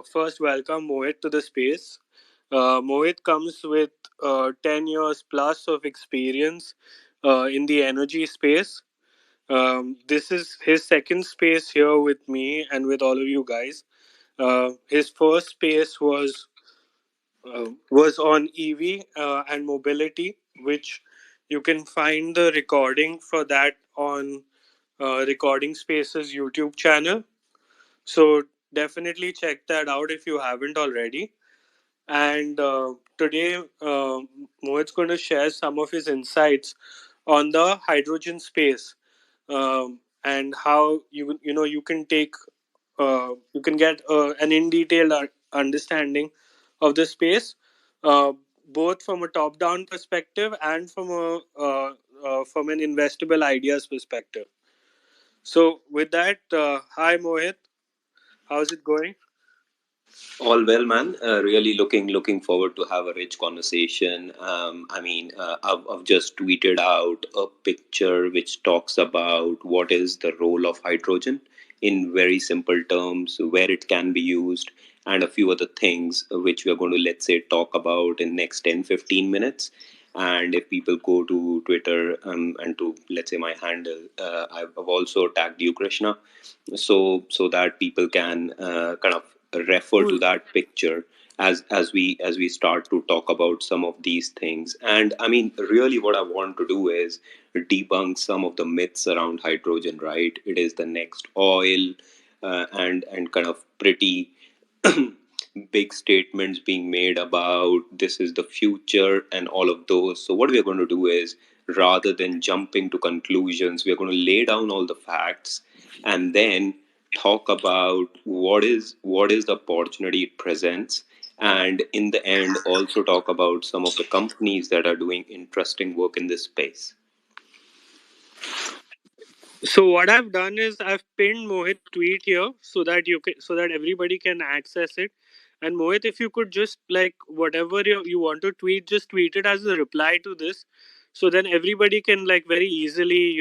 first welcome Mohit to the space. Mohit comes with 10 years plus of experience in the energy space. This is his second space here with me and with all of you guys. His first space was on EV and mobility, which you can find the recording for that on Recording Spaces YouTube channel. So definitely check that out if you haven't already. And today, Mohit's going to share some of his insights on the hydrogen space, and how you can take you can get an in detailed understanding of the space, uh, both from a top down perspective and from an investable ideas perspective. So with that, hi Mohit, how's it going? All well, man. Really looking forward to have a rich conversation. I've just tweeted out a picture which talks about what is the role of hydrogen in very simple terms, where it can be used, and a few other things which we are going to, let's say, talk about in next 10-15 minutes. And if people go to Twitter and to, let's say, my handle, I've also tagged you, Krishna, so that people can kind of refer to Cool. that picture as we start to talk about some of these things. And I mean, really what I want to do is debunk some of the myths around hydrogen, right? It is the next oil, and kind of pretty big statements being made about this is the future and all of those. So what we are going to do is, rather than jumping to conclusions, we are going to lay down all the facts and then talk about what is the opportunity it presents, and in the end also talk about some of the companies that are doing interesting work in this space. So what I've done is I've pinned Mohit's tweet here so that everybody can access it. And Mohit, if you could just like whatever you want to tweet, just tweet it as a reply to this, so then everybody can like very easily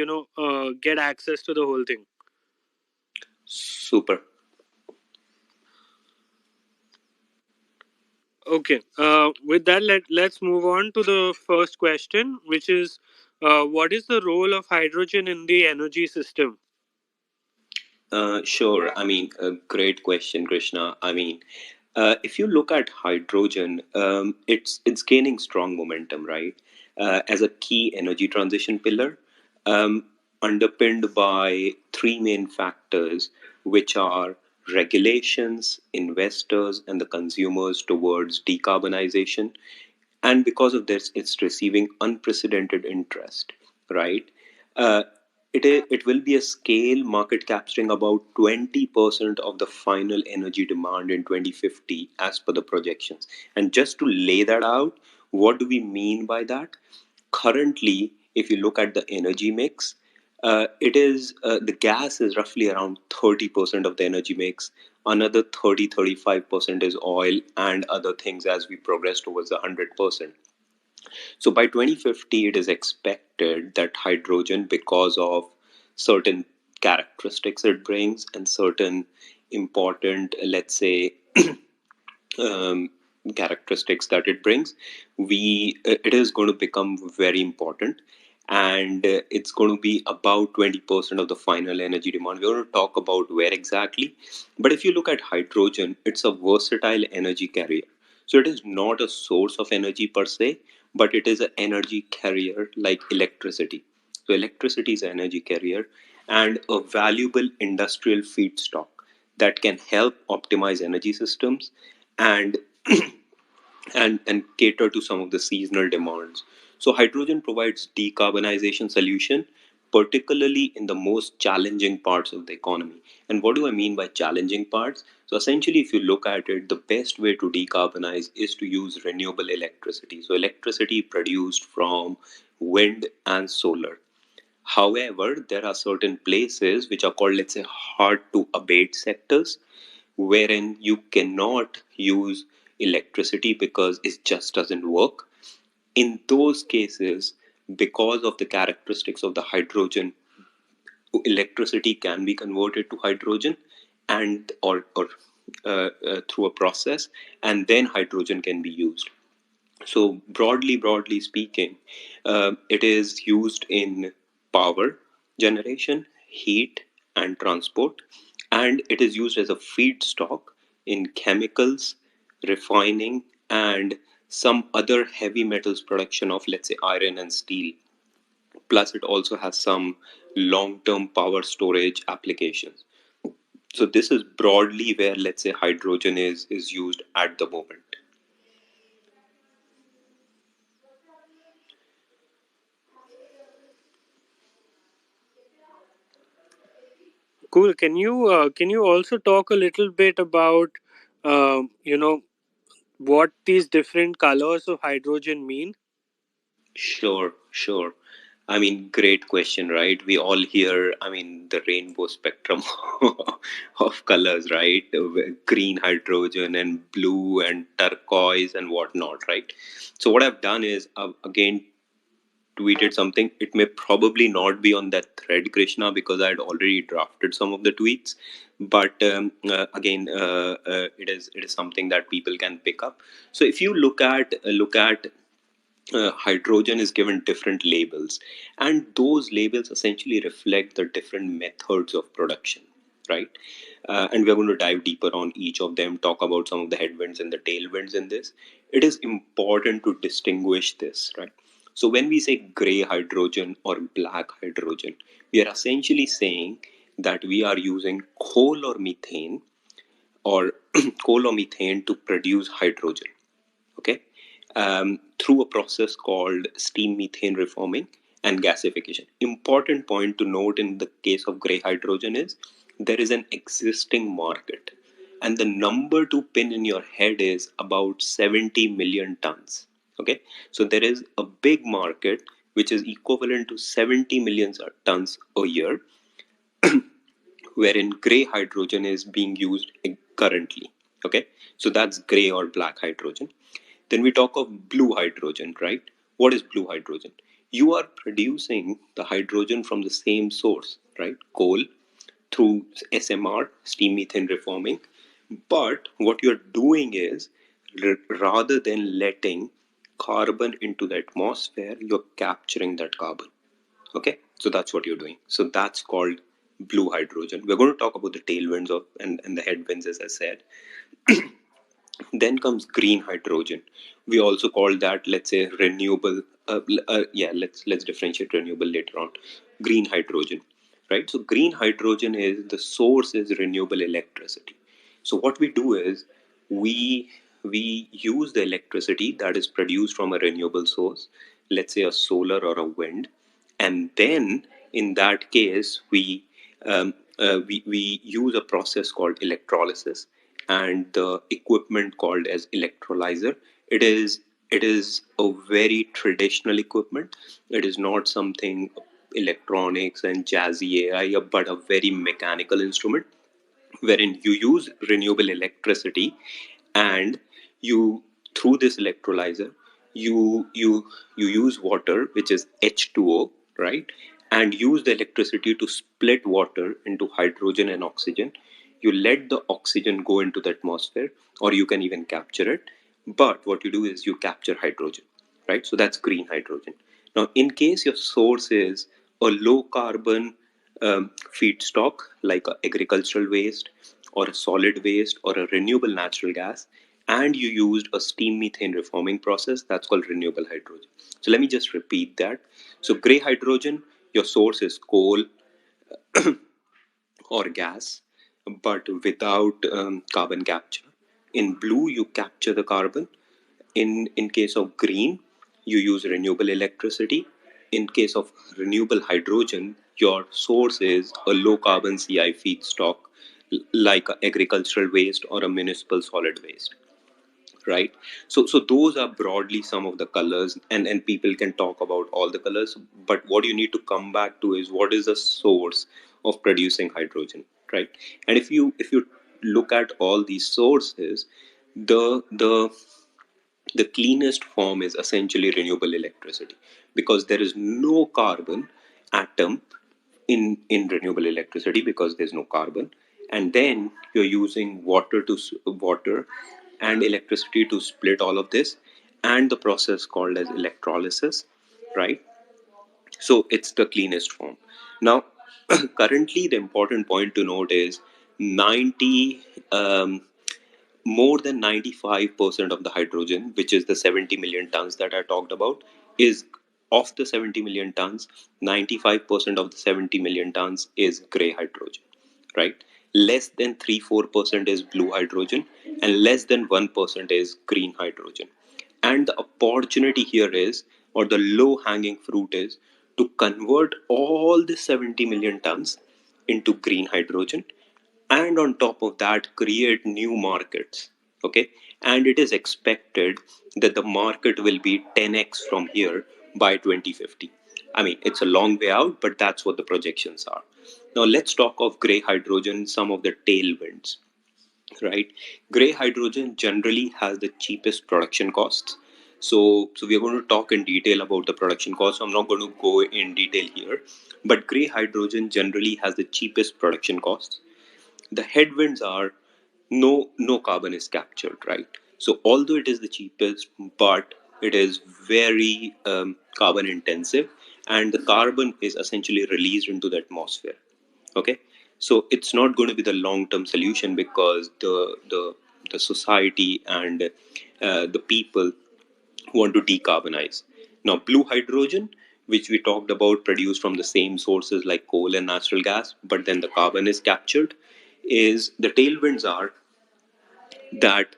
get access to the whole thing. Super. Okay. With that, let's move on to the first question, which is, what is the role of hydrogen in the energy system? Sure. I mean, a great question, Krishna. I mean, if you look at hydrogen, it's gaining strong momentum, right? As a key energy transition pillar, um, underpinned by three main factors, which are regulations, investors, and the consumers towards decarbonization. And because of this, it's receiving unprecedented interest, right? Uh, it will be a scale market capturing about 20% of the final energy demand in 2050 as per the projections. And just to lay that out, what do we mean by that? Currently, if you look at the energy mix, the gas is roughly around 30% of the energy mix. Another 35% is oil and other things as we progress towards the 100%. So by 2050, it is expected that hydrogen, because of certain characteristics it brings and certain important, let's say, um, characteristics that it brings, it is going to become very important, and it's going to be about 20% of the final energy demand. We're going to talk about where exactly, but if you look at hydrogen, it's a versatile energy carrier. So it is not a source of energy per se, but it is an energy carrier like electricity. So electricity is an energy carrier and a valuable industrial feedstock that can help optimize energy systems and and cater to some of the seasonal demands. So hydrogen provides decarbonization solution, particularly in the most challenging parts of the economy. And what do I mean by challenging parts? So essentially, if you look at it, the best way to decarbonize is to use renewable electricity. So electricity produced from wind and solar. However, there are certain places which are called, let's say, hard to abate sectors, wherein you cannot use electricity because it just doesn't work. In those cases, because of the characteristics of the hydrogen, electricity can be converted to hydrogen, and or through a process, and then hydrogen can be used. So broadly speaking, it is used in power generation, heat, and transport, and it is used as a feedstock in chemicals, refining, and some other heavy metals production of, let's say, iron and steel. Plus, it also has some long-term power storage applications. So this is broadly where, let's say, hydrogen is used at the moment. Cool. Can you also talk a little bit about what these different colors of hydrogen mean? Sure. I mean, great question, right? We all hear, I mean, the rainbow spectrum of colors, right? Green hydrogen and blue and turquoise and whatnot, right? So what I've done is I've again tweeted something. It may probably not be on that thread, Krishna, because I had already drafted some of the tweets. But it is something that people can pick up. So if you look at hydrogen is given different labels, and those labels essentially reflect the different methods of production, right? And we're going to dive deeper on each of them, talk about some of the headwinds and the tailwinds in this. It is important to distinguish this, right? So when we say gray hydrogen or black hydrogen, we are essentially saying that we are using coal or methane, or coal or methane to produce hydrogen, okay, through a process called steam methane reforming and gasification. Important point to note in the case of gray hydrogen is there is an existing market, and the number to pin in your head is about 70 million tons. Okay, so there is a big market which is equivalent to 70 million tons a year, wherein gray hydrogen is being used currently. Okay, so that's gray or black hydrogen. Then we talk of blue hydrogen, right? What is blue hydrogen? You are producing the hydrogen from the same source, right? Coal, through SMR, steam methane reforming. But what you're doing is, rather than letting carbon into the atmosphere, you're capturing that carbon. Okay, so that's what you're doing. So that's called blue hydrogen. We're going to talk about the tailwinds of and the headwinds, as I said. Then comes green hydrogen. We also call that, let's say, renewable. Yeah, let's differentiate renewable later on. Green hydrogen, right? So green hydrogen is the source is renewable electricity. So what we do is we we use the electricity that is produced from a renewable source, let's say a solar or a wind, and then in that case we use a process called electrolysis and the equipment called as electrolyzer. It is a very traditional equipment. It is not something electronics and jazzy AI, but a very mechanical instrument wherein you use renewable electricity, and you, through this electrolyzer, you use water, which is H2O, right, and use the electricity to split water into hydrogen and oxygen. You let the oxygen go into the atmosphere, or you can even capture it, but what you do is you capture hydrogen, right? So that's green hydrogen. Now in case your source is a low carbon feedstock like a agricultural waste or a solid waste or a renewable natural gas, and you used a steam methane reforming process, that's called renewable hydrogen. So let me just repeat that. So gray hydrogen, your source is coal or gas, but without carbon capture. In blue, you capture the carbon. In case of green, you use renewable electricity. In case of renewable hydrogen, your source is a low carbon CI feedstock like a agricultural waste or a municipal solid waste, right? So those are broadly some of the colors, and people can talk about all the colors, but what you need to come back to is what is the source of producing hydrogen, right? And if you look at all these sources, the cleanest form is essentially renewable electricity, because there is no carbon atom in renewable electricity, because there's no carbon, and then you're using water and electricity to split all of this, and the process called as electrolysis, right? So it's the cleanest form. Now, currently, the important point to note is 90 more than 95% of the hydrogen, which is the 70 million tons that I talked about, is of the 70 million tons, 95% of the 70 million tons is gray hydrogen, right? Less than 3-4% is blue hydrogen, and less than 1% is green hydrogen. And the opportunity here is, or the low hanging fruit is, to convert all the 70 million tons into green hydrogen, and on top of that create new markets. Okay, and it is expected that the market will be 10x from here by 2050. I mean, it's a long way out, but that's what the projections are. Now let's talk of gray hydrogen, some of the tailwinds, right? Gray hydrogen generally has the cheapest production costs. So we are going to talk in detail about the production costs. I'm not going to go in detail here, but gray hydrogen generally has the cheapest production costs. The headwinds are no carbon is captured, right? So although it is the cheapest, but it is very carbon intensive, and the carbon is essentially released into the atmosphere. Okay, so it's not going to be the long term solution, because the society and the people want to decarbonize. Now, blue hydrogen, which we talked about, produced from the same sources like coal and natural gas, but then the carbon is captured, is the tailwinds are that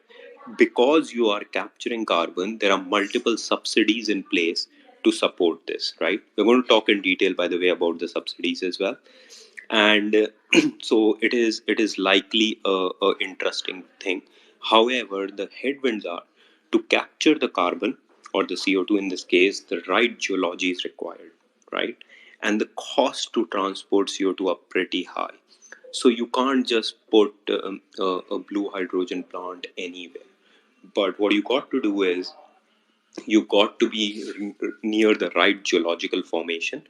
because you are capturing carbon, there are multiple subsidies in place to support this, right? We're going to talk in detail, by the way, about the subsidies as well. And so it is likely a interesting thing. However, the headwinds are, to capture the carbon or the CO2 in this case, the right geology is required, right? And the cost to transport CO2 are pretty high. So you can't just put a blue hydrogen plant anywhere. But what you got to do is, you got to be near the right geological formation,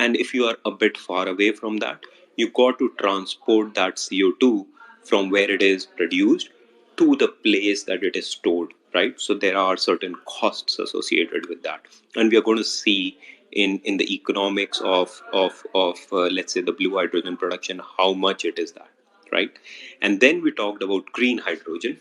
and if you are a bit far away from that, you got to transport that CO2 from where it is produced to the place that it is stored, right? So there are certain costs associated with that, and we are going to see in the economics of let's say the blue hydrogen production, how much it is that, right? And then we talked about green hydrogen.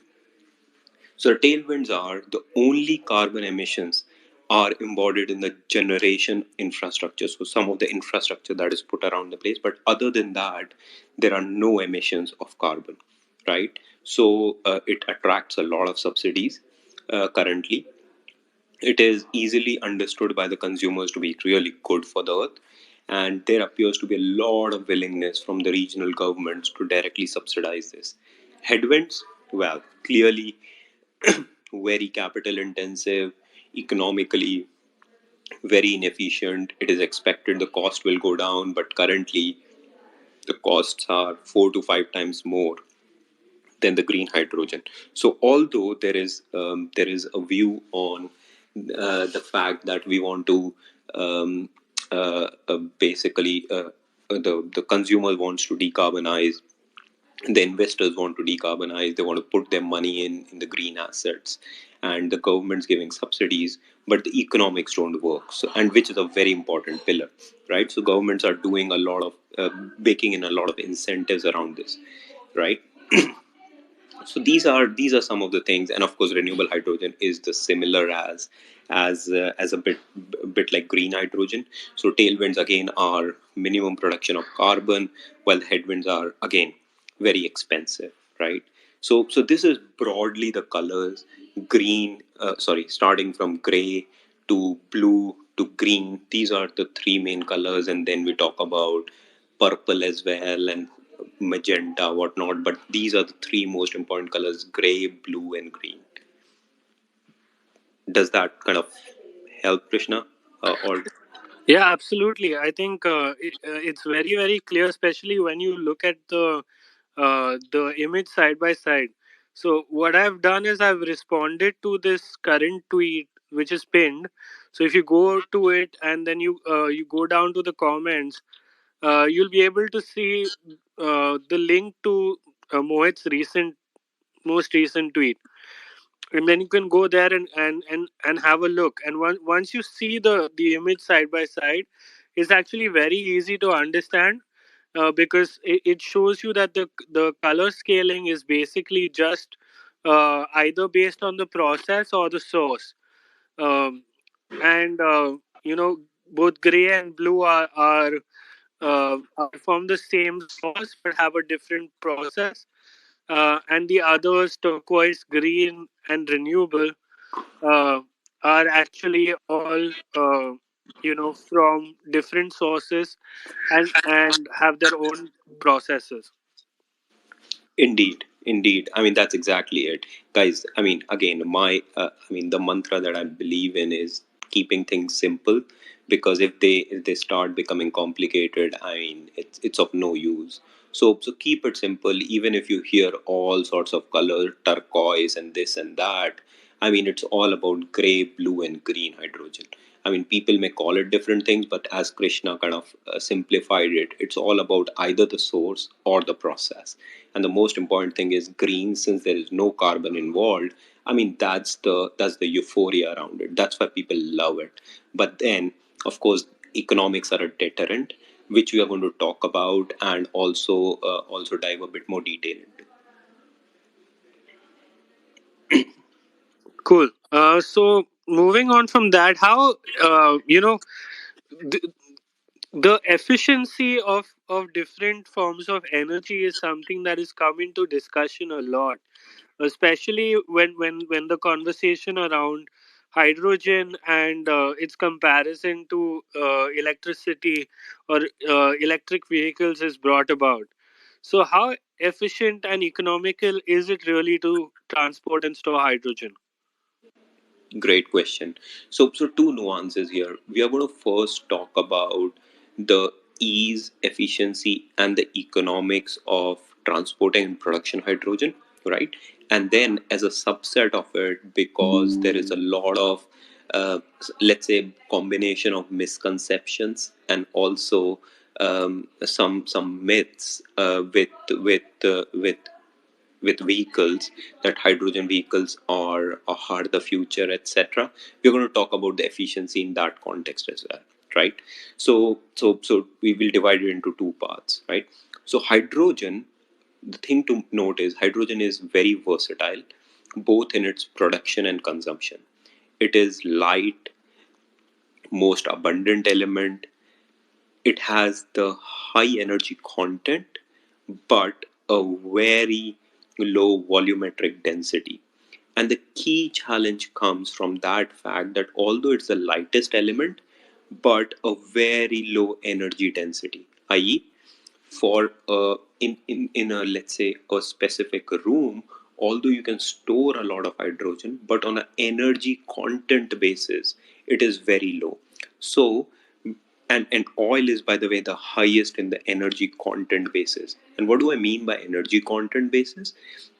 So the tailwinds are, the only carbon emissions are embodied in the generation infrastructure. So some of the infrastructure that is put around the place, but other than that, there are no emissions of carbon, right? So it attracts a lot of subsidies currently. It is easily understood by the consumers to be really good for the earth, and there appears to be a lot of willingness from the regional governments to directly subsidize this. Headwinds, well, clearly very capital intensive, economically very inefficient. It is expected the cost will go down, but currently the costs are 4 to 5 times more than the green hydrogen. So although there is a view on the fact that we want to basically the consumer wants to decarbonize, the investors want to decarbonize, they want to put their money in the green assets, and the government's giving subsidies, but the economics don't work. So, and which is a very important pillar, right? So governments are doing a lot of baking in a lot of incentives around this, right? So these are some of the things, and of course renewable hydrogen is the similar as a bit like green hydrogen. So tailwinds again are minimum production of carbon, while the headwinds are again very expensive, right? So this is broadly the colors. Green, sorry, starting from gray to blue to green, these are the three main colors, and then we talk about purple as well, and magenta, whatnot. But these are the three most important colors: gray, blue, and green. Does that kind of help, Krishna? Or Yeah, absolutely. I think it's very, very clear, especially when you look at the image side by side. So what I've done is I've responded to this current tweet which is pinned. So if you go to it and then you go down to the comments, you'll be able to see the link to Mohit's most recent tweet, and then you can go there and have a look. And once you see the image side by side, it's actually very easy to understand, because it shows you that the color scaling is basically just either based on the process or the source. um, and both gray and blue are from the same source but have a different process, and the others, turquoise, green, and renewable, uh, are actually all from different sources and have their own processes. Indeed, indeed. I mean, that's exactly it, guys. I mean, again, the mantra that I believe in is keeping things simple, because if they start becoming complicated, I mean, it's of no use. So keep it simple. Even if you hear all sorts of color, turquoise and this and that, I mean, it's all about gray, blue, and green hydrogen. I mean, people may call it different things, but as Krishna kind of simplified it, it's all about either the source or the process. And the most important thing is green, since there is no carbon involved. I mean, that's the euphoria around it. That's why people love it. But then, of course, economics are a deterrent, which we are going to talk about and also dive a bit more detail into. Cool. So moving on from that, how the, the efficiency of different forms of energy is something that is come into discussion a lot, especially when the conversation around hydrogen and its comparison to electricity or electric vehicles is brought about. So how efficient and economical is it really to transport and store hydrogen? Great question. So two nuances here. We are going to first talk about the ease, efficiency, and the economics of transporting and production hydrogen, right? And then, as a subset of it, because there is a lot of, let's say, combination of misconceptions and also some myths with vehicles, that hydrogen vehicles are the future, etc. We're going to talk about the efficiency in that context as well, right? So we will divide it into two parts, right? So hydrogen, the thing to note is hydrogen is very versatile, both in its production and consumption. It is light, most abundant element. It has the high energy content, but a very low volumetric density. And the key challenge comes from that fact that although it's the lightest element, but a very low energy density, i.e., for in a, let's say, a specific room, although you can store a lot of hydrogen, but on an energy content basis it is very low. So, and oil is, by the way, the highest in the energy content basis. And what do I mean by energy content basis?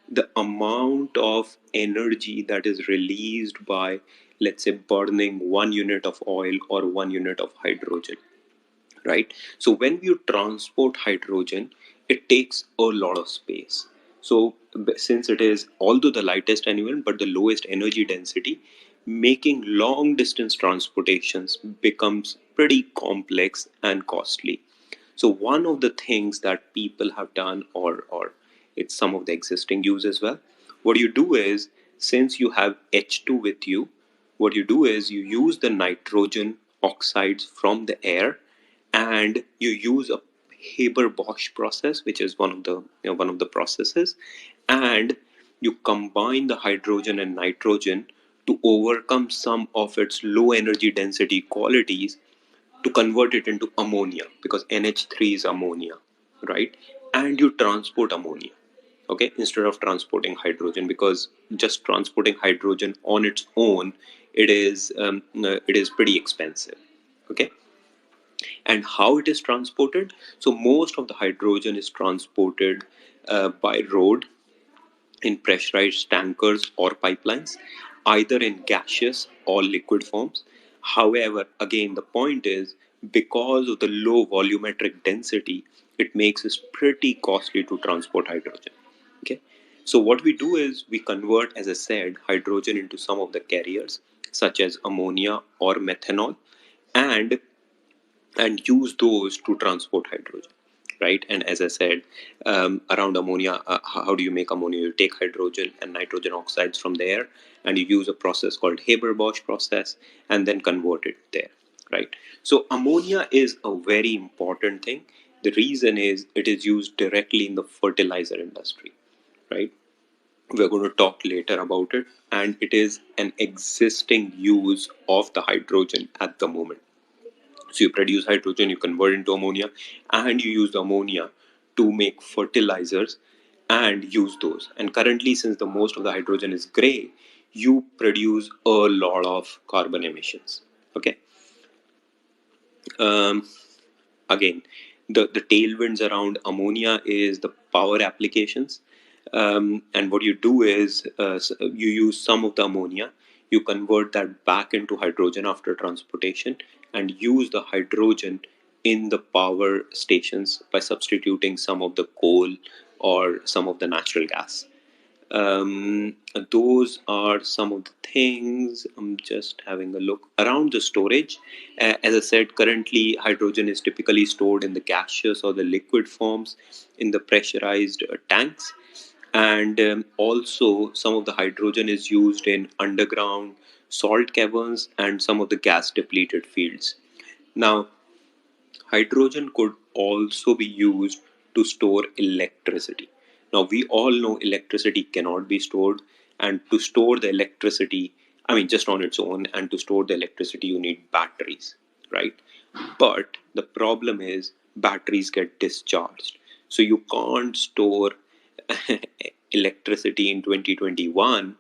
The amount of energy that is released by, let's say, burning 1 unit of oil or 1 unit of hydrogen, right? So when you transport hydrogen, it takes a lot of space. So since it is although the lightest element but the lowest energy density, making long distance transportations becomes pretty complex and costly. So one of the things that people have done, or it's some of the existing use as well, what you do is, since you have H2 with you, what you do is you use the nitrogen oxides from the air, and you use a Haber-Bosch process, which is one of the processes, and you combine the hydrogen and nitrogen to overcome some of its low energy density qualities to convert it into ammonia, because NH3 is ammonia, right? And you transport ammonia, okay, instead of transporting hydrogen, because just transporting hydrogen on its own, it is pretty expensive, okay. And how it is transported? So most of the hydrogen is transported by road, in pressurized tankers or pipelines, either in gaseous or liquid forms. However, again, the point is, because of the low volumetric density, it makes it pretty costly to transport hydrogen. Okay, so what we do is we convert, as I said, hydrogen into some of the carriers, such as ammonia or methanol, and use those to transport hydrogen, right? And as I said, around ammonia, how do you make ammonia? You take hydrogen and nitrogen oxides from there, and you use a process called Haber-Bosch process, and then convert it there, right? So ammonia is a very important thing. The reason is it is used directly in the fertilizer industry, right? We're going to talk later about it, and it is an existing use of the hydrogen at the moment. So you produce hydrogen, you convert into ammonia, and you use the ammonia to make fertilizers and use those. And currently, since the most of the hydrogen is gray, you produce a lot of carbon emissions. Okay. Um, Again, the tailwinds around ammonia is the power applications. And what you do is you use some of the ammonia, you convert that back into hydrogen after transportation, and use the hydrogen in the power stations by substituting some of the coal or some of the natural gas. Those are some of the things. I'm just having a look around the storage. As I said, currently hydrogen is typically stored in the gaseous or the liquid forms in the pressurized tanks, and also some of the hydrogen is used in underground salt caverns and some of the gas depleted fields. Now, hydrogen could also be used to store electricity. Now, we all know electricity cannot be stored, and to store the electricity, I mean, just on its own, and to store the electricity, you need batteries, right? But the problem is batteries get discharged. So you can't store electricity in 2021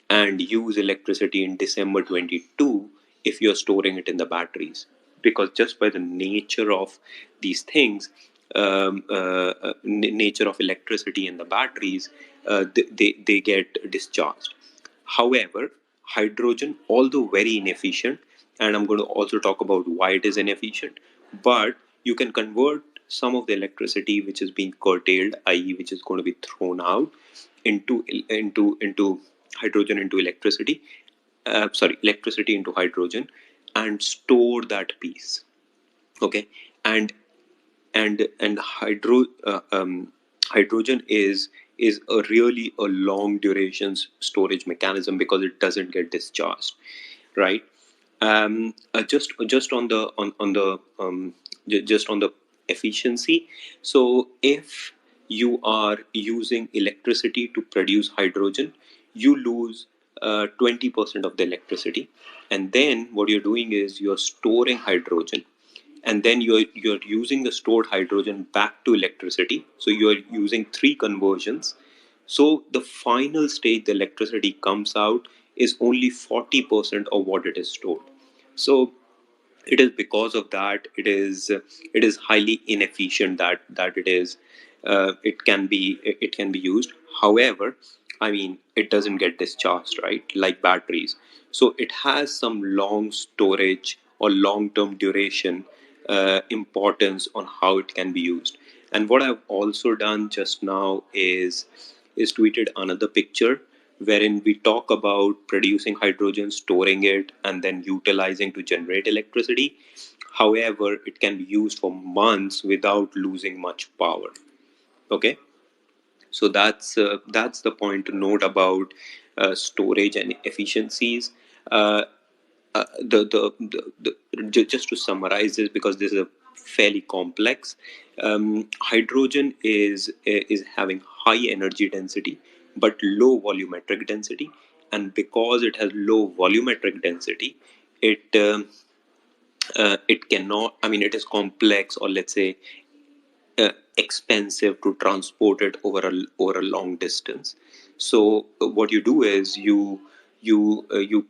and use electricity in December 22 if you're storing it in the batteries. Because just by the nature of these things, nature of electricity in the batteries, they get discharged. However, hydrogen, although very inefficient, and I'm going to also talk about why it is inefficient, but you can convert some of the electricity which is being curtailed, i.e., which is going to be thrown out, into hydrogen into electricity. Electricity into hydrogen, and store that piece. Okay, and hydrogen is a really a long duration storage mechanism because it doesn't get discharged, right? Just on the just on the efficiency. So if you are using electricity to produce hydrogen, you lose 20% of the electricity, and then what you're doing is you're storing hydrogen, and then you're using the stored hydrogen back to electricity. So you're using three conversions. So the final stage the electricity comes out is only 40% of what it is stored. So it is because of that it is highly inefficient, that it can be used. However, I mean, it doesn't get discharged, right, like batteries. So it has some long storage or long term duration importance on how it can be used. And what I've also done just now is tweeted another picture wherein we talk about producing hydrogen, storing it, and then utilizing to generate electricity. However, it can be used for months without losing much power. Okay, so that's the point to note about storage and efficiencies. Uh, just to summarize this, because this is a fairly complex, hydrogen is having high energy density but low volumetric density, and because it has low volumetric density, it it cannot, I mean, it is complex, or let's say expensive to transport it over a long distance. So what you do is you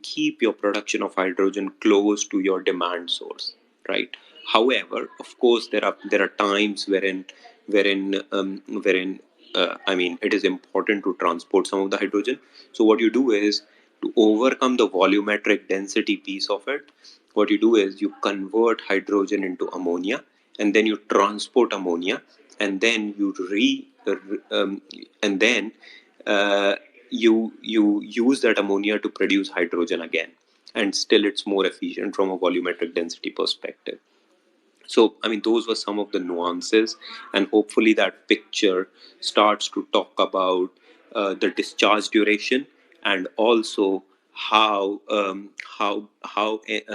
keep your production of hydrogen close to your demand source, right? However, of course, there are times wherein I mean, it is important to transport some of the hydrogen. So what you do is, to overcome the volumetric density piece of it, what you do is you convert hydrogen into ammonia, and then you transport ammonia, and then um, and then uh, you use that ammonia to produce hydrogen again, and still it's more efficient from a volumetric density perspective. So, I mean, those were some of the nuances, and hopefully, that picture starts to talk about the discharge duration, and also how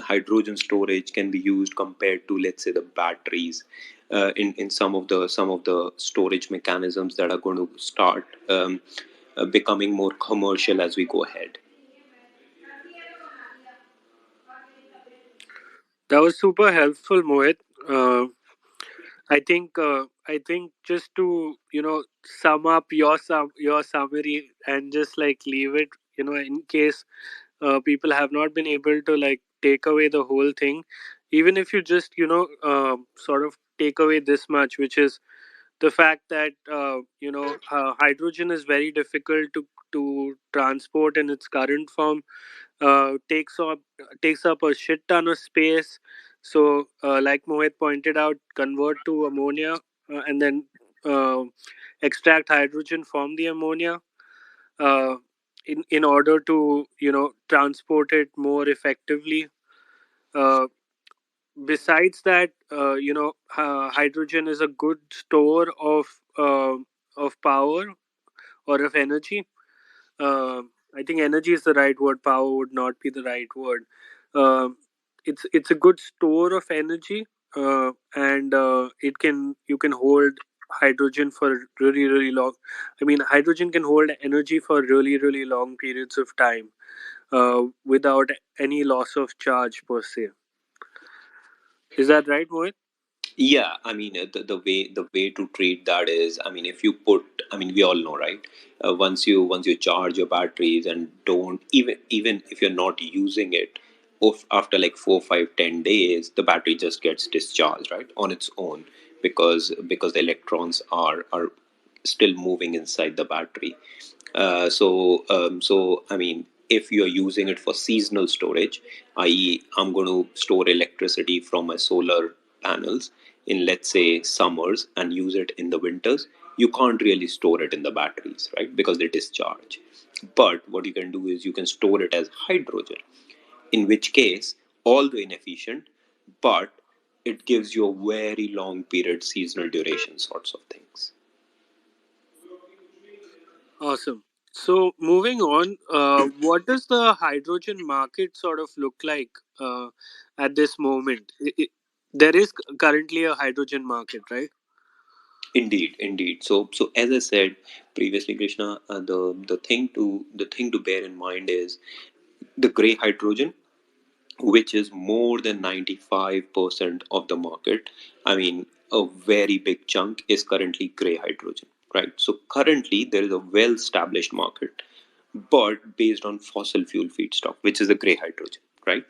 hydrogen storage can be used compared to, let's say, the batteries in some of the storage mechanisms that are going to start becoming more commercial as we go ahead. That was super helpful, Mohit. Uh, I think just to sum up your summary and just like leave it, in case people have not been able to like take away the whole thing, even if you just sort of take away this much, which is the fact that hydrogen is very difficult to transport in its current form, takes up a shit ton of space. So, like Mohit pointed out, convert to ammonia, and then uh, extract hydrogen from the ammonia, uh, in order to transport it more effectively. Uh, Besides that, hydrogen is a good store of power or of energy. uh, I think energy is the right word. Power would not be the right word. It's a good store of energy, and it can you can hold hydrogen for really really long. I mean, hydrogen can hold energy for really really long periods of time, without any loss of charge per se. Is that right, Mohit? Yeah, I mean, the way to treat that is, I mean, if you put, I mean, we all know, right? Once you charge your batteries and don't even if you're not using it, of after like 4, 5, 10 days, the battery just gets discharged, right, on its own, because the electrons are still moving inside the battery. So I mean, if you're using it for seasonal storage, i.e., I'm going to store electricity from my solar panels in, let's say, summers and use it in the winters, you can't really store it in the batteries, right? Because they discharge. But what you can do is you can store it as hydrogen, in which case, although inefficient, but it gives you a very long period seasonal duration sorts of things. Awesome. So moving on, what does the hydrogen market sort of look like at this moment? There is currently a hydrogen market, right? Indeed, indeed. So as I said previously, Krishna, the thing to bear in mind is the gray hydrogen, which is more than 95% of the market. I mean, a very big chunk is currently gray hydrogen, right? So currently there is a well-established market, but based on fossil fuel feedstock, which is the gray hydrogen, right?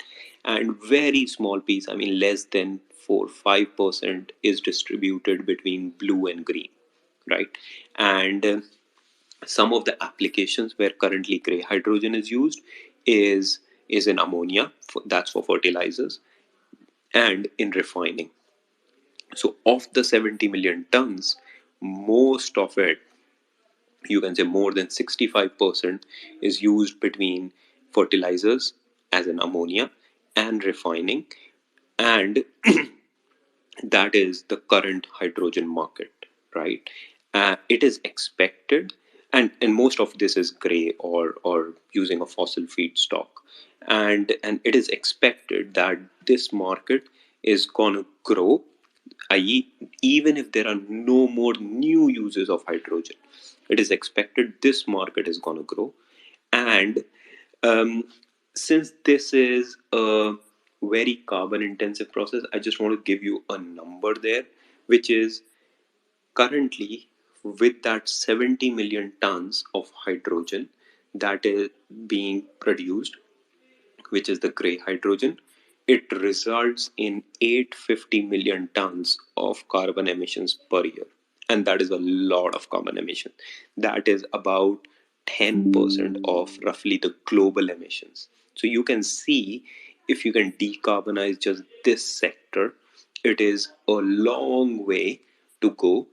And very small piece, I mean, less than 4 5% is distributed between blue and green, right? And some of the applications where currently gray hydrogen is used is in ammonia, that's for fertilizers, and in refining. So of the 70 million tons, most of it, you can say more than 65%, is used between fertilizers, as in ammonia, and refining. And that is the current hydrogen market, right? It is expected, and most of this is gray or using a fossil feedstock, and it is expected that this market is going to grow, i.e., even if there are no more new uses of hydrogen, it is expected this market is going to grow. And um, since this is a very carbon intensive process, I just want to give you a number there, which is currently, with that 70 million tons of hydrogen that is being produced, which is the gray hydrogen, it results in 850 million tons of carbon emissions per year. And that is a lot of carbon emission. That is about 10% of roughly the global emissions. So you can see, if you can decarbonize just this sector, it is a long way to go.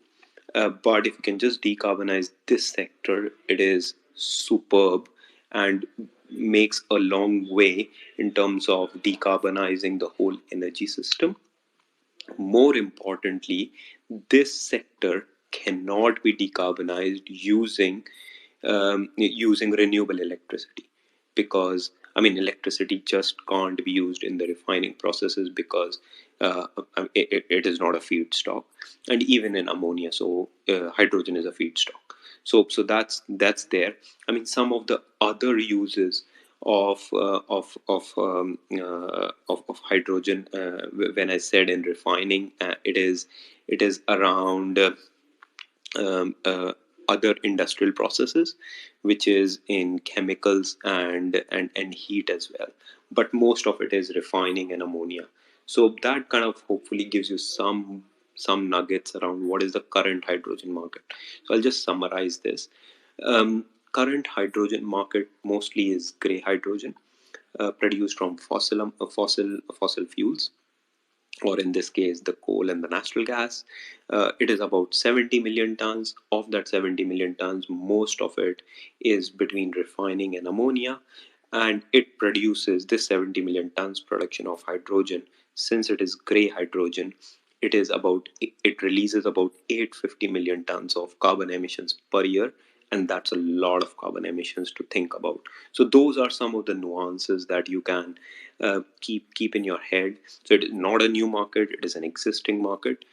But if you can just decarbonize this sector, it is superb and makes a long way in terms of decarbonizing the whole energy system. More importantly, this sector cannot be decarbonized using renewable electricity, because I mean electricity just can't be used in the refining processes because it is not a feedstock, and even in ammonia, so hydrogen is a feedstock. So that's there. I mean, some of the other uses of hydrogen, when I said in refining, it is around um, uh, other industrial processes, which is in chemicals and heat as well. But most of it is refining and ammonia. So that kind of hopefully gives you some nuggets around what is the current hydrogen market. So I'll just summarize this. Current hydrogen market mostly is gray hydrogen, produced from fossil fuels, or in this case, the coal and the natural gas. It is about 70 million tons. Of that 70 million tons, most of it is between refining and ammonia, and it produces this 70 million tons production of hydrogen. Since it is gray hydrogen, it releases about 850 million tons of carbon emissions per year, and that's a lot of carbon emissions to think about. So those are some of the nuances that you can keep in your head. So it is not a new market, it is an existing market,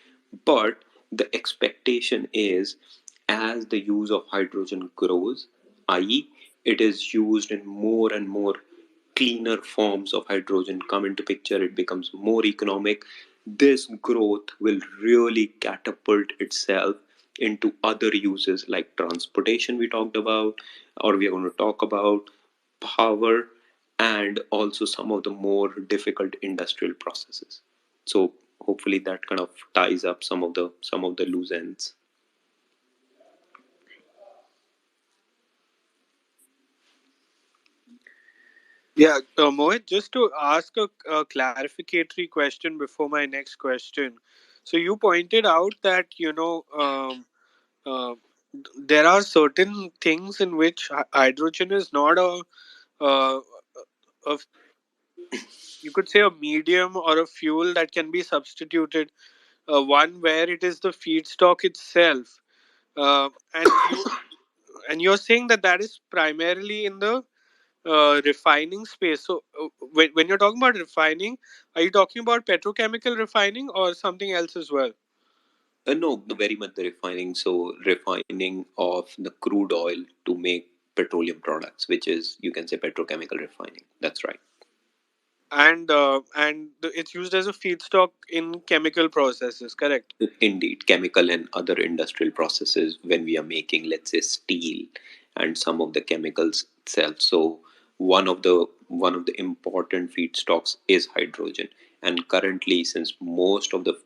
but the expectation is, as the use of hydrogen grows, i.e., it is used in more and more cleaner forms of hydrogen come into picture, it becomes more economic, this growth will really catapult itself into other uses like transportation we talked about, or we are going to talk about power, and also some of the more difficult industrial processes. So hopefully that kind of ties up some of the loose ends. Yeah, Mohit, just to ask a clarificatory question before my next question. So you pointed out that uh, there are certain things in which hydrogen is not uh, a, you could say, a medium or a fuel that can be substituted. One where it is the feedstock itself, and you're saying that that is primarily in the refining space. So when you're talking about refining, are you talking about petrochemical refining or something else as well? No, very much the refining. So refining of the crude oil to make petroleum products, which is, you can say, petrochemical refining. That's right. It's used as a feedstock in chemical processes, correct? Indeed, chemical and other industrial processes when we are making, let's say, steel and some of the chemicals itself. So one of the important feedstocks is hydrogen. And currently, since most of the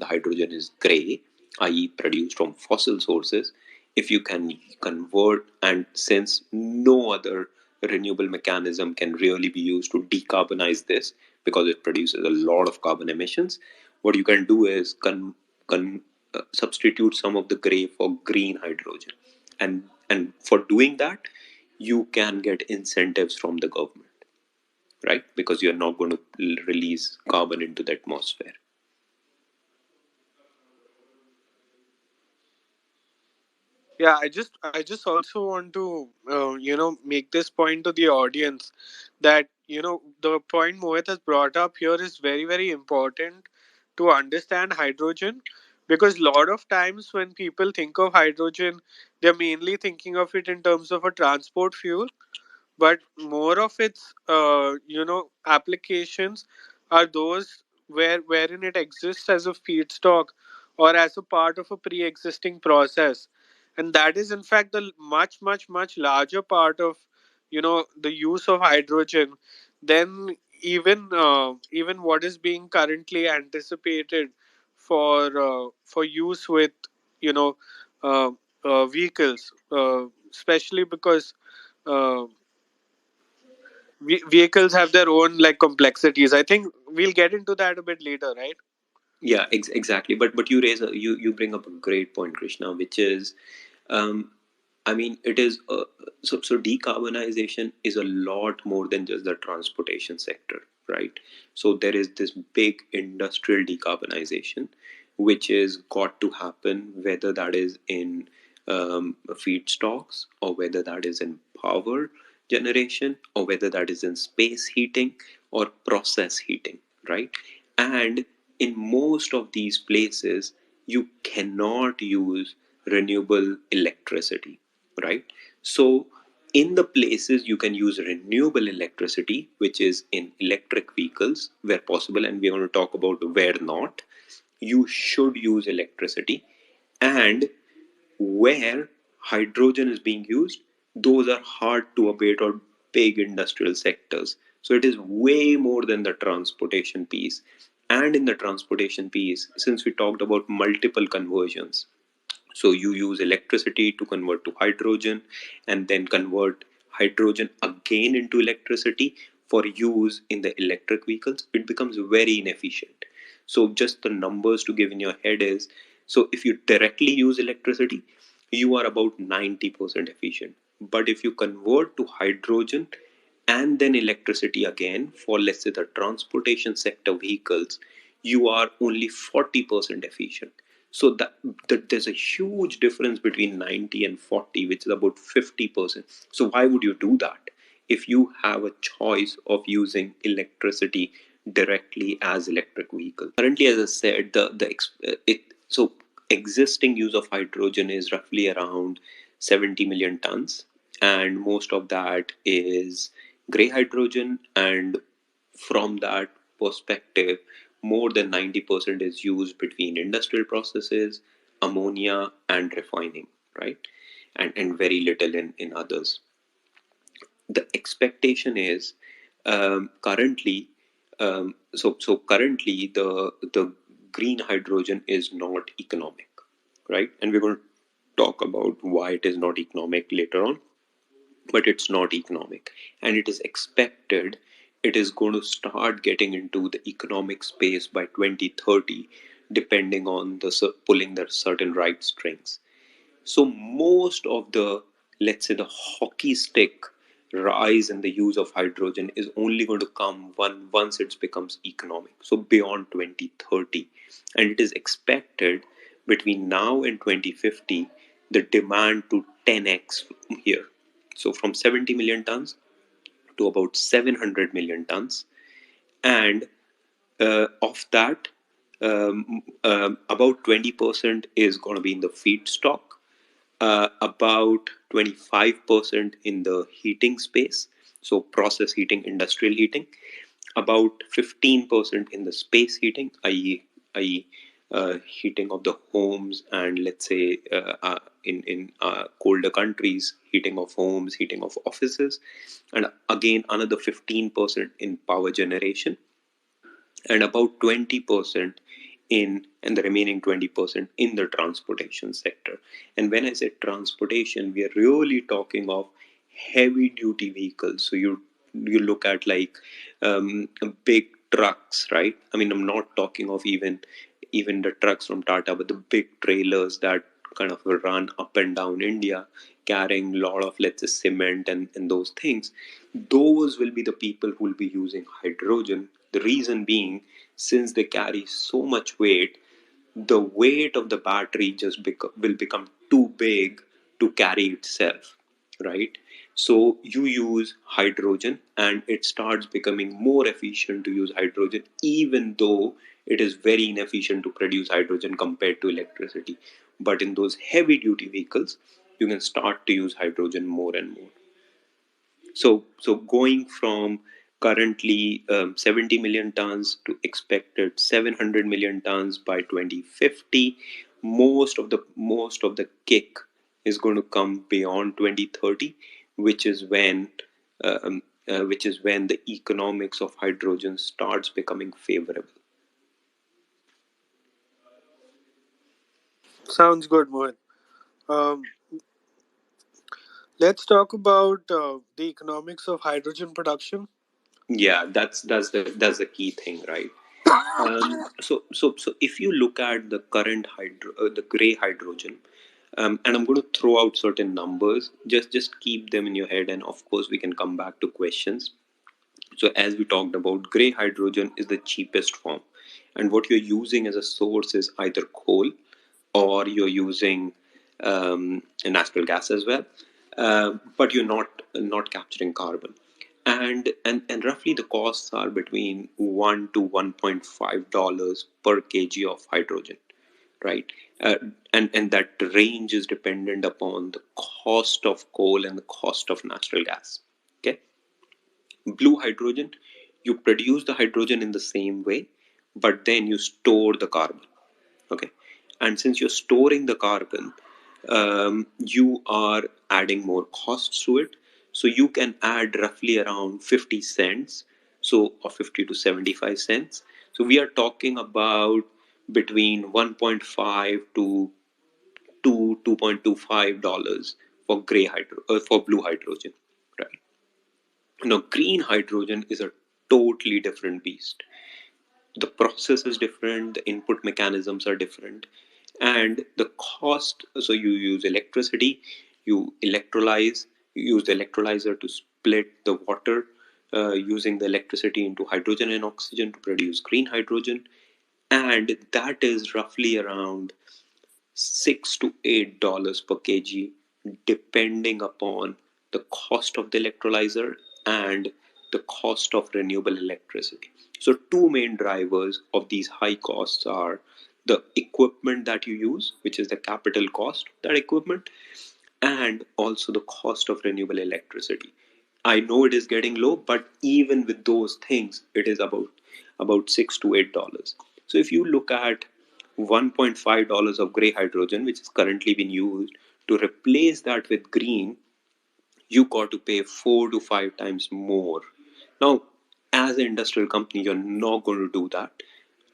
hydrogen is gray, i.e., produced from fossil sources, if you can convert, and since no other renewable mechanism can really be used to decarbonize this because it produces a lot of carbon emissions, what you can do is substitute some of the gray for green hydrogen, and for doing that you can get incentives from the government, right? Because you're not going to release carbon into the atmosphere. Yeah, I just also want to make this point to the audience that the point Mohit has brought up here is very, very important to understand hydrogen, because a lot of times when people think of hydrogen, they're mainly thinking of it in terms of a transport fuel, but more of its applications are those wherein it exists as a feedstock or as a part of a pre-existing process, and that is in fact the much, much, much larger part of the use of hydrogen than even what is being currently anticipated for use with you know vehicles, especially because uh, vehicles have their own like complexities. I think we'll get into that a bit later, right? Yeah, exactly. But you bring up a great point, Krishna, which is, um, I mean, it is so decarbonization is a lot more than just the transportation sector, right? So there is this big industrial decarbonization, which is got to happen, whether that is in feedstocks, or whether that is in power generation, or whether that is in space heating or process heating, right? And in most of these places, you cannot use renewable electricity, right? So, in the places you can use renewable electricity, which is in electric vehicles where possible, and we're going to talk about where not, you should use electricity. And where hydrogen is being used, those are hard to abate or big industrial sectors. So it is way more than the transportation piece. And in the transportation piece, since we talked about multiple conversions, so you use electricity to convert to hydrogen and then convert hydrogen again into electricity for use in the electric vehicles, it becomes very inefficient. So just the numbers to give in your head is, so if you directly use electricity, you are about 90% efficient. But if you convert to hydrogen and then electricity again for, let's say, the transportation sector vehicles, you are only 40% efficient. So that there's a huge difference between 90 and 40, which is about 50%. So why would you do that if you have a choice of using electricity directly as electric vehicle? Currently, as I said, so existing use of hydrogen is roughly around 70 million tons, and most of that is gray hydrogen. And from that perspective, more than 90% is used between industrial processes, ammonia, and refining, right? And very little in others. The expectation is, currently, currently the green hydrogen is not economic, right? And we're going to talk about why it is not economic later on. But it's not economic, and it is expected it is going to start getting into the economic space by 2030, depending on the pulling the certain right strings. So most of the, let's say, the hockey stick rise in the use of hydrogen is only going to come once it becomes economic, so beyond 2030. And it is expected between now and 2050 the demand to 10x here, so from 70 million tons to about 700 million tons. And of that, about 20% is going to be in the feedstock, about 25% in the heating space, so process heating, industrial heating, about 15% in the space heating, i.e., heating of the homes, and let's say in colder countries, heating of homes, heating of offices, and again another 15% in power generation, and about 20% in, and the remaining 20% in the transportation sector. And when I say transportation, we are really talking of heavy duty vehicles. So you look at like big trucks, right? I mean, I'm not talking of even the trucks from Tata, but the big trailers that kind of run up and down India, carrying a lot of, let's say, cement and those things. Those will be the people who will be using hydrogen. The reason being, since they carry so much weight, the weight of the battery just will become too big to carry itself, right? So you use hydrogen and it starts becoming more efficient to use hydrogen, even though it is very inefficient to produce hydrogen compared to electricity. But in those heavy duty vehicles, you can start to use hydrogen more and more. So going from currently 70 million tons to expected 700 million tons by 2050, most of the kick is going to come beyond 2030, which is when the economics of hydrogen starts becoming favorable. Sounds good, Mohit. Um, Let's talk about the economics of hydrogen production. Yeah, that's the key thing, right? So if you look at the current the gray hydrogen, and I'm going to throw out certain numbers. Just keep them in your head, and of course we can come back to questions. So as we talked about, gray hydrogen is the cheapest form, and what you're using as a source is either coal or you're using natural gas as well, but you're not capturing carbon. And roughly the costs are between $1 to $1.5 per kg of hydrogen, right? Uh, and that range is dependent upon the cost of coal and the cost of natural gas. Okay, blue hydrogen, you produce the hydrogen in the same way, but then you store the carbon. Okay, and since you're storing the carbon, you are adding more costs to it. So you can add roughly around 50 cents, so or 50 to 75 cents. So we are talking about between 1.5 to 2.25 dollars for for blue hydrogen, right? Now green hydrogen is a totally different beast. The process is different, the input mechanisms are different, and the cost. So you use electricity, you use the electrolyzer to split the water, using the electricity into hydrogen and oxygen to produce green hydrogen, and that is roughly around $6 to $8 per kg, depending upon the cost of the electrolyzer and the cost of renewable electricity. So, two main drivers of these high costs are the equipment that you use, which is the capital cost of that equipment, and also the cost of renewable electricity. I know it is getting low, but even with those things, it is about $6 to $8. So if you look at $1.5 of gray hydrogen, which is currently being used, to replace that with green, you got to pay 4 to 5 times more. Now, as an industrial company, you're not going to do that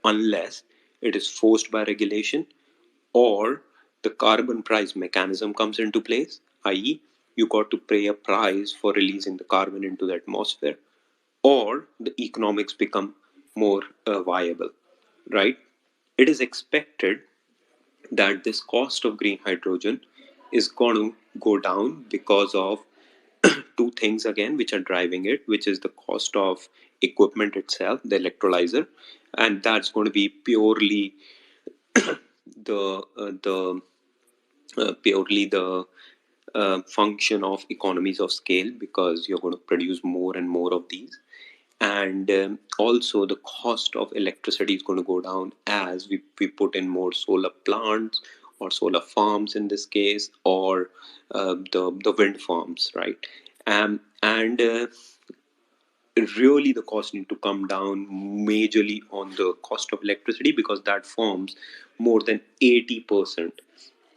unless it is forced by regulation or the carbon price mechanism comes into place, i.e., you got to pay a price for releasing the carbon into the atmosphere, or the economics become more viable, right? It is expected that this cost of green hydrogen is going to go down because of two things again which are driving it, which is the cost of equipment itself, the electrolyzer, and that's going to be purely the function of economies of scale, because you're going to produce more and more of these, and also the cost of electricity is going to go down as we put in more solar plants or solar farms in this case, or the wind farms, right? And really the cost need to come down majorly on the cost of electricity, because that forms more than 80%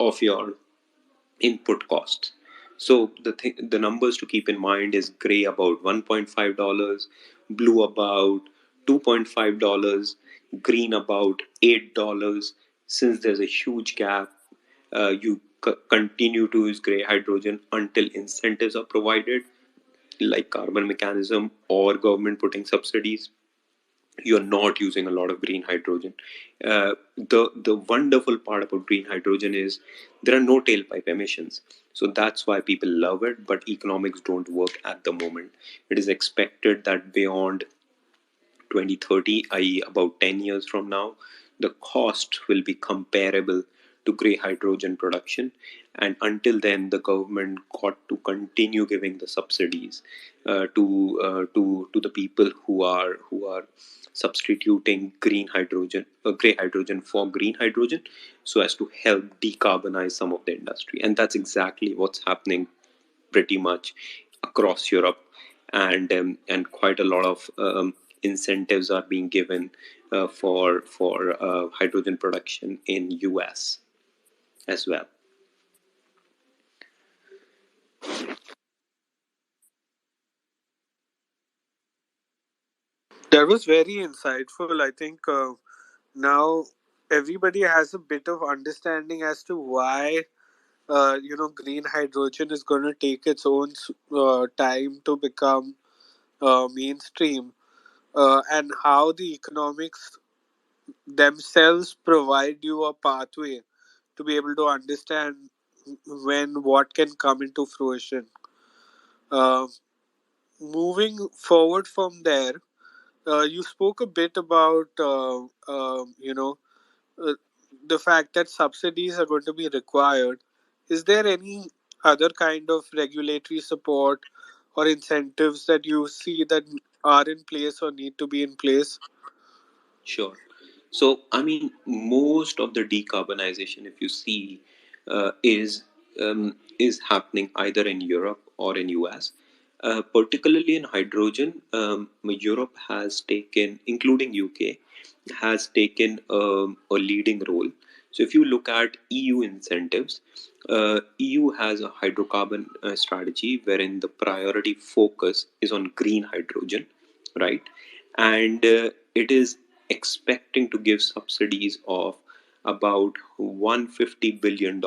of your input costs. So the numbers to keep in mind is gray about $1.5, blue about $2.5, green about $8. Since there's a huge gap, you continue to use gray hydrogen until incentives are provided, like carbon mechanism or government putting subsidies. You're not using a lot of green hydrogen. The wonderful part about green hydrogen is there are no tailpipe emissions, so that's why people love it. But economics don't work at the moment. It is expected that beyond 2030, i.e., about 10 years from now, the cost will be comparable to grey hydrogen production. And until then, the government got to continue giving the subsidies to the people who are substituting green hydrogen, grey hydrogen for green hydrogen, so as to help decarbonize some of the industry. And that's exactly what's happening pretty much across Europe, and quite a lot of incentives are being given for hydrogen production in US as well. That was very insightful. I think now everybody has a bit of understanding as to why green hydrogen is going to take its own time to become mainstream, and how the economics themselves provide you a pathway to be able to understand when what can come into fruition. Uh, Moving forward from there, you spoke a bit about uh, the fact that subsidies are going to be required. Is there any other kind of regulatory support or incentives that you see that are in place or need to be in place? Sure. So, I mean, most of the decarbonization, if you see, is happening either in Europe or in US. Particularly in hydrogen, Europe has taken, including UK, has taken a leading role. So, if you look at EU incentives, EU has a hydrocarbon strategy wherein the priority focus is on green hydrogen, right? And it is expecting to give subsidies of about $150 billion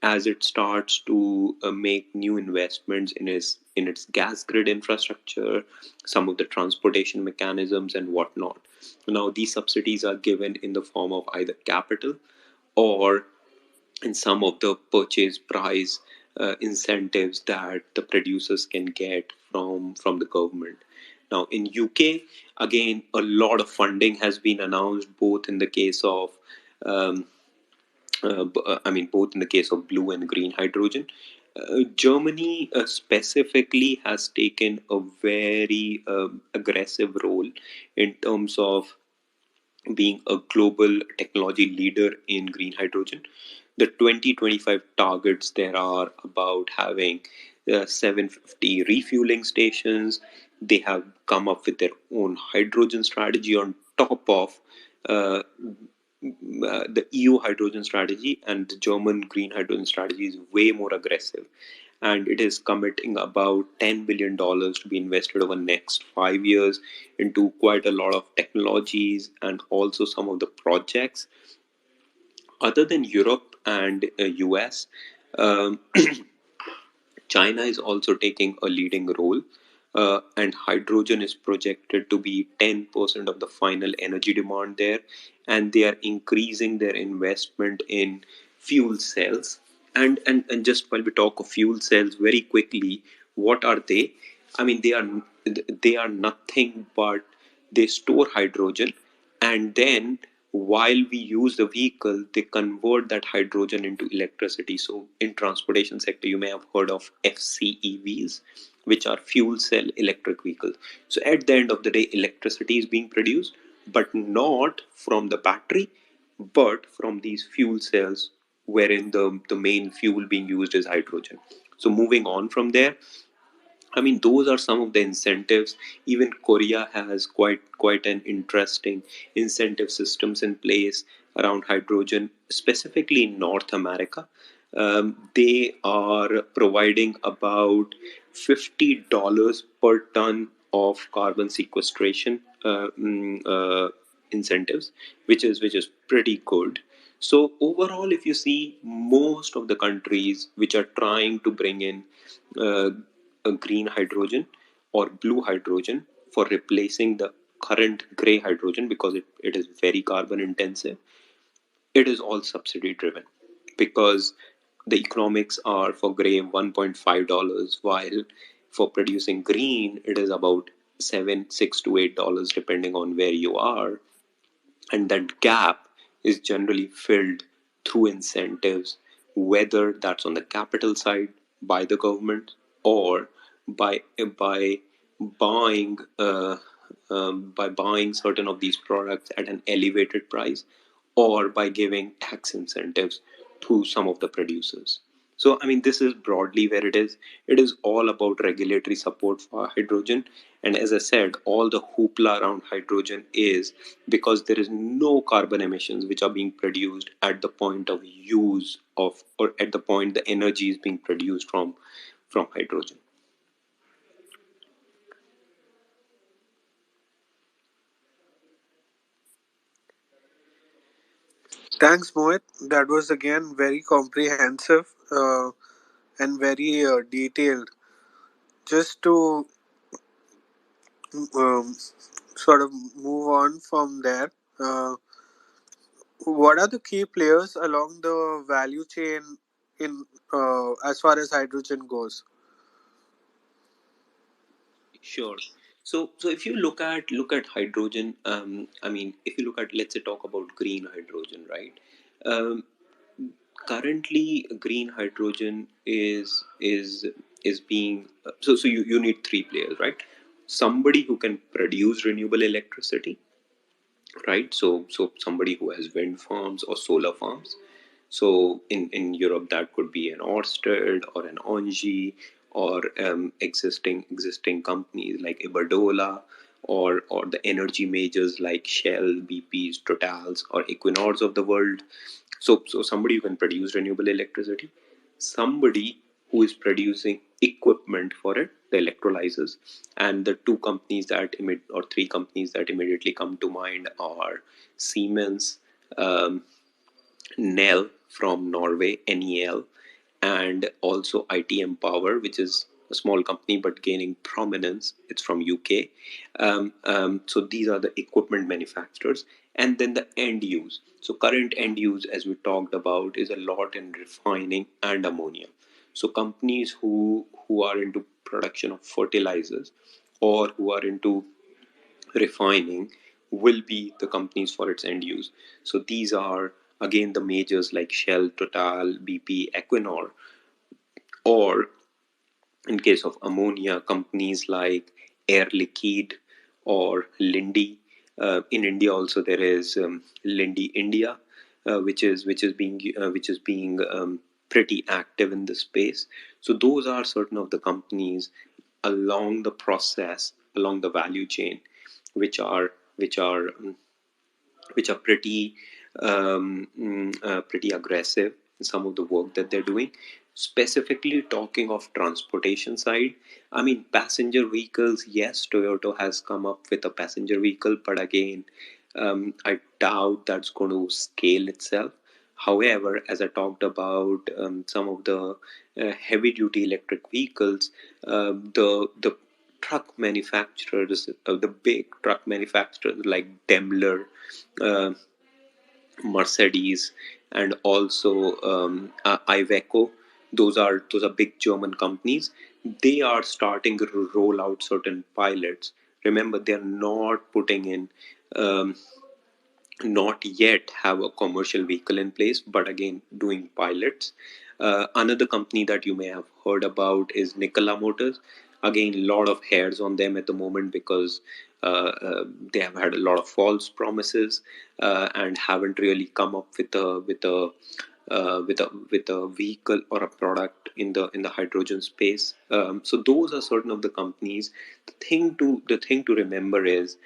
as it starts to make new investments in its gas grid infrastructure, some of the transportation mechanisms, and whatnot. Now, these subsidies are given in the form of either capital or in some of the purchase price incentives that the producers can get from the government. Now in UK, again, a lot of funding has been announced, both in the case of um, both in the case of blue and green hydrogen. Germany specifically has taken a very aggressive role in terms of being a global technology leader in green hydrogen. The 2025 targets there are about having 750 refueling stations. They have come up with their own hydrogen strategy on top of the EU hydrogen strategy, and the German green hydrogen strategy is way more aggressive. And it is committing about $10 billion to be invested over the next 5 years into quite a lot of technologies and also some of the projects. Other than Europe and US, um, China is also taking a leading role, and hydrogen is projected to be 10% of the final energy demand there. And they are increasing their investment in fuel cells. And just while we talk of fuel cells, very quickly, what are they? I mean, they are nothing but they store hydrogen, and then while we use the vehicle, they convert that hydrogen into electricity. So in transportation sector, you may have heard of FCEVs, which are fuel cell electric vehicles. So at the end of the day, electricity is being produced, but not from the battery, but from these fuel cells, wherein the main fuel being used is hydrogen. So moving on from there, I mean, those are some of the incentives. Even Korea has quite an interesting incentive systems in place around hydrogen, specifically in North America. They are providing about $50 per ton of carbon sequestration incentives, which is pretty good. So overall, if you see, most of the countries which are trying to bring in uh, a green hydrogen or blue hydrogen for replacing the current gray hydrogen, because it is very carbon intensive, it is all subsidy driven, because the economics are for gray $1.5, while for producing green it is about 6 to 8 dollars depending on where you are. And that gap is generally filled through incentives, whether that's on the capital side by the government, or by buying by buying certain of these products at an elevated price, or by giving tax incentives to some of the producers. So, I mean, this is broadly where it is. It is all about regulatory support for hydrogen. And as I said, all the hoopla around hydrogen is because there is no carbon emissions which are being produced at the point of use of, or at the point the energy is being produced from hydrogen. Thanks, Mohit. That was again very comprehensive and very detailed. Just to um, sort of move on from there, uh, what are the key players along the value chain in as far as hydrogen goes? Sure. So if you look at hydrogen, I mean, if you look at, let's say, talk about green hydrogen, right? Um, Currently, green hydrogen is being so you need three players, right? Somebody who can produce renewable electricity, right? So somebody who has wind farms or solar farms. So in Europe, that could be an Ørsted or an Engie or existing companies like Iberdrola or the energy majors like Shell, BP's, Totals, or Equinors of the world. So somebody who can produce renewable electricity, somebody who is producing equipment for it, the electrolyzers, and the two companies that or three companies that immediately come to mind are Siemens, um, Nel from Norway, NEL, and also ITM Power, which is a small company but gaining prominence. It's from UK. So these are the equipment manufacturers, and then the end use. So current end use, as we talked about, is a lot in refining and ammonia. So companies who are into production of fertilizers or who are into refining will be the companies for its end use. So these are again the majors like Shell, Total, BP, Equinor, or in case of ammonia, companies like Air Liquide or Linde. In India, also there is Linde India, which is being pretty active in this space. So those are certain of the companies along the process, along the value chain, which are which are which are pretty aggressive in some of the work that they're doing. Specifically talking of transportation side, I mean passenger vehicles. Yes, Toyota has come up with a passenger vehicle, but again, I doubt that's going to scale itself. However, as I talked about some of the heavy duty electric vehicles, the truck manufacturers, the big truck manufacturers like Daimler, uh, Mercedes, and also Iveco. Those are big German companies. They are starting to roll out certain pilots. Remember, they are not putting in um, not yet have a commercial vehicle in place, but again, doing pilots. Another company that you may have heard about is Nikola Motors. Again, a lot of hairs on them at the moment because they have had a lot of false promises and haven't really come up with a vehicle or a product in the hydrogen space. So those are certain of the companies. The thing to remember is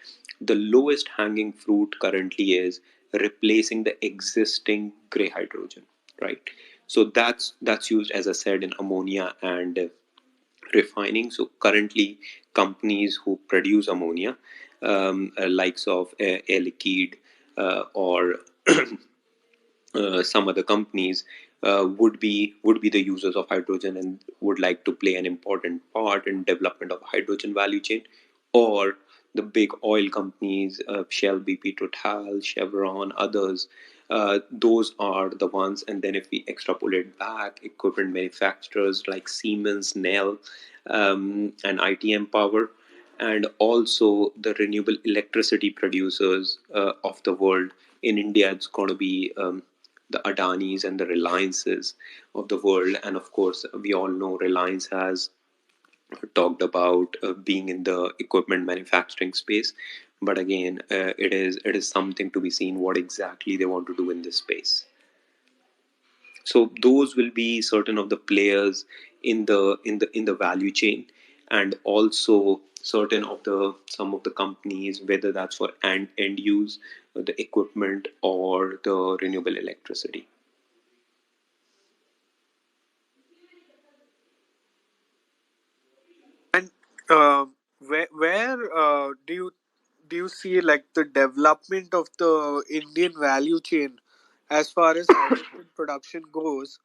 the lowest hanging fruit currently is replacing the existing gray hydrogen, right? So that's used, as I said, in ammonia and refining. So currently companies who produce ammonia, likes of Air Liquide or some other companies would be the users of hydrogen and would like to play an important part in development of hydrogen value chain, or the big oil companies, Shell, BP, Total, Chevron, others. Those are the ones. And then if we extrapolate back, equipment manufacturers like Siemens, Nel, and ITM Power, and also the renewable electricity producers of the world. In India, it's going to be the Adanis and the Reliances of the world. And of course, we all know Reliance has talked about being in the equipment manufacturing space. But again, it is something to be seen what exactly they want to do in this space. So those will be certain of the players in the value chain, and also certain of the some of the companies, whether that's for end use, the equipment, or the renewable electricity. And where do you see like the development of the Indian value chain as far as hydrogen production goes.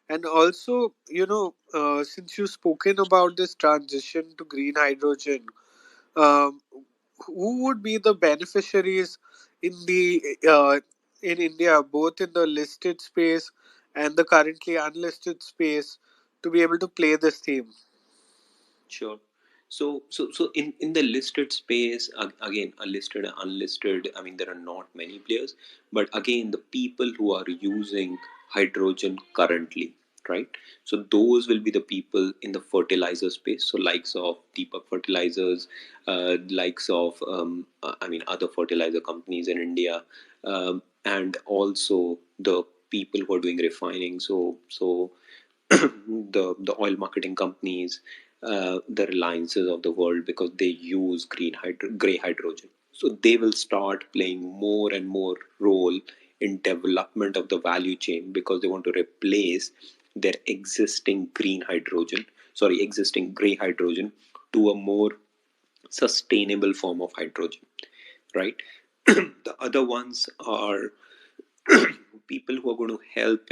And also, since you've spoken about this transition to green hydrogen, um, who would be the beneficiaries in the in India, both in the listed space and the currently unlisted space, to be able to play this theme? Sure. So in the listed space, again, a listed and unlisted, I mean, there are not many players, but again, the people who are using hydrogen currently, right? So those will be the people in the fertilizer space. So likes of Deepak Fertilizers, likes of, I mean, other fertilizer companies in India, and also the people who are doing refining. So the oil marketing companies, the reliances of the world, because they use gray hydrogen. So they will start playing more and more role in development of the value chain, because they want to replace their existing gray hydrogen to a more sustainable form of hydrogen, right? The other ones are people who are going to help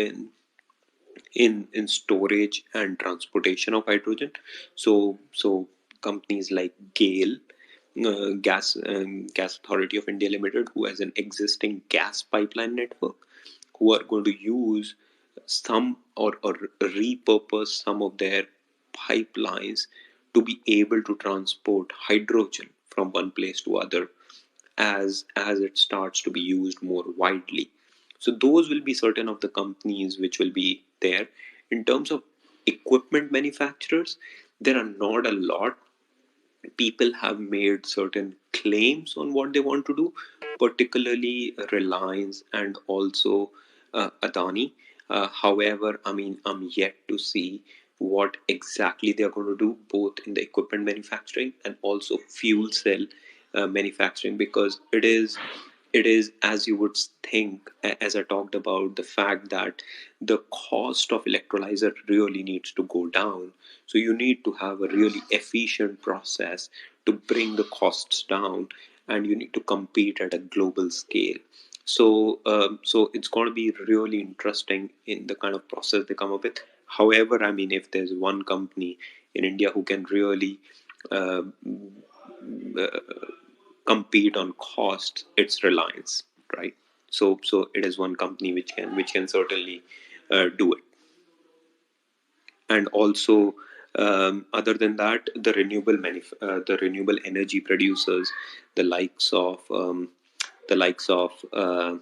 in storage and transportation of hydrogen. So companies like GAIL, Gas Authority of India Limited, who has an existing gas pipeline network, who are going to use some, or repurpose some of their pipelines to be able to transport hydrogen from one place to other, as it starts to be used more widely. So those will be certain of the companies which will be there. In terms of equipment manufacturers, there are not a lot. People have made certain claims on what they want to do, particularly Reliance and also Adani. However, I mean, I'm yet to see what exactly they're going to do, both in the equipment manufacturing and also fuel cell manufacturing, because it is as you would think, as I talked about, the fact that the cost of electrolyzer really needs to go down. So you need to have a really efficient process to bring the costs down, and you need to compete at a global scale. So it's going to be really interesting in the kind of process they come up with. However, I mean, if there's one company in India who can really uh, uh, compete on costs, it's Reliance, right? So it is one company which can certainly do it. And also, other than that, the renewable energy producers, the likes of the likes of the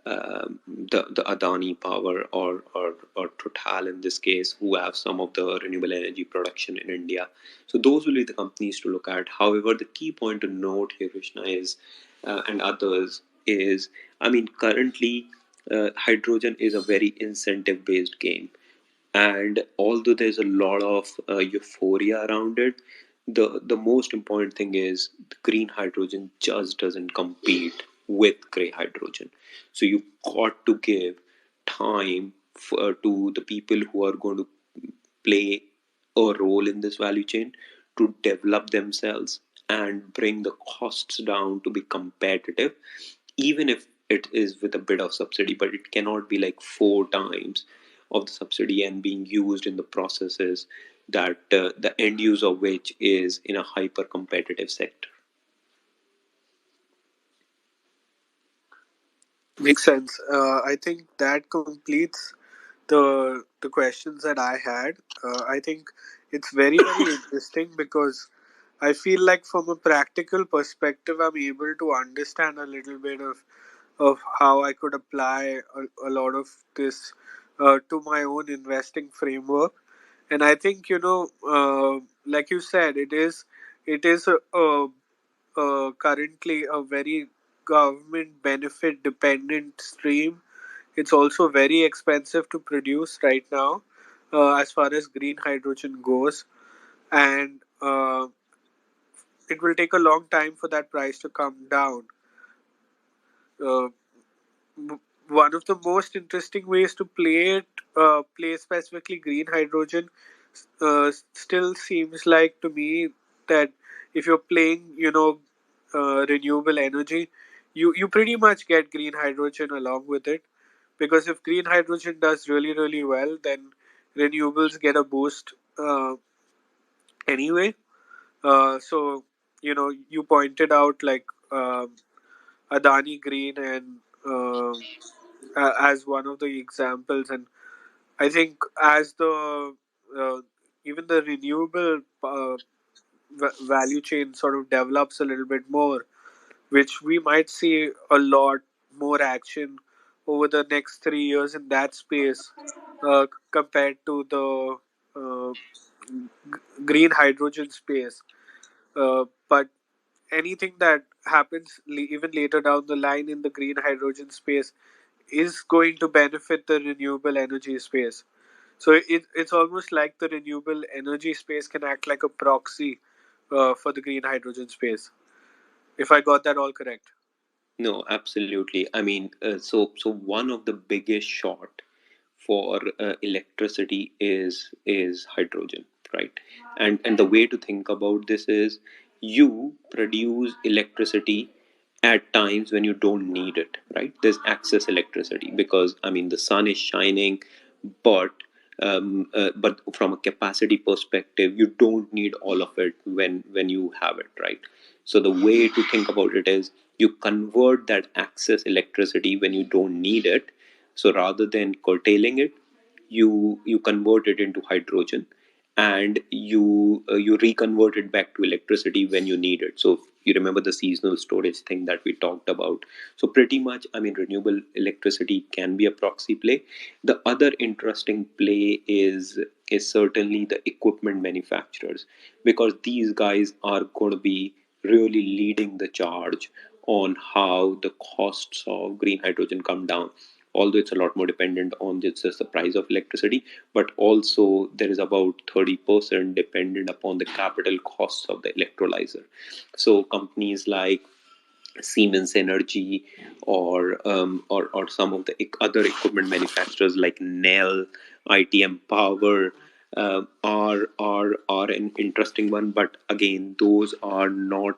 Adani Power, or Total in this case, who have some of the renewable energy production in India. So those will be the companies to look at. However, the key point to note here, Krishna, is and others is, I mean, currently hydrogen is a very incentive based game, and although there's a lot of euphoria around it, the most important thing is the green hydrogen just doesn't compete with gray hydrogen. So you got to give time to the people who are going to play a role in this value chain to develop themselves and bring the costs down to be competitive, even if it is with a bit of subsidy. But it cannot be like four times of the subsidy and being used in the processes that the end use of which is in a hyper competitive sector. Makes sense. I think that completes the questions that I had. I think it's very very interesting because I feel like from a practical perspective, I'm able to understand a little bit of how I could apply a lot of this to my own investing framework. And I think like you said, it is currently a very government benefit dependent stream. It's also very expensive to produce right now, as far as green hydrogen goes, and it will take a long time for that price to come down. Uh, One of the most interesting ways to play specifically green hydrogen, still seems like to me that if you're playing, renewable energy, you pretty much get green hydrogen along with it. because if green hydrogen does really really well, then renewables get a boost anyway. So you pointed out like Adani Green and as one of the examples, and I think as the uh, even the renewable value chain sort of develops a little bit more, which we might see a lot more action over the next 3 years in that space compared to the green hydrogen space. But anything that happens even later down the line in the green hydrogen space is going to benefit the renewable energy space. So it's almost like the renewable energy space can act like a proxy for the green hydrogen space, if I got that all correct. No, absolutely. I mean, so one of the biggest shot for electricity is hydrogen, right? And the way to think about this is you produce electricity at times when you don't need it, right? There's excess electricity because I mean the sun is shining, but but from a capacity perspective, you don't need all of it when you have it, right? So the way to think about it is you convert that excess electricity when you don't need it. So rather than curtailing it, you convert it into hydrogen, and you reconvert it back to electricity when you need it. So you remember the seasonal storage thing that we talked about. So pretty much, I mean, renewable electricity can be a proxy play. The other interesting play is certainly the equipment manufacturers, because these guys are going to be really leading the charge on how the costs of green hydrogen come down, although it's a lot more dependent on just the price of electricity, but also there is about 30% dependent upon the capital costs of the electrolyzer. So companies like Siemens Energy or some of the other equipment manufacturers like Nel, ITM Power are an interesting one. But again, those are not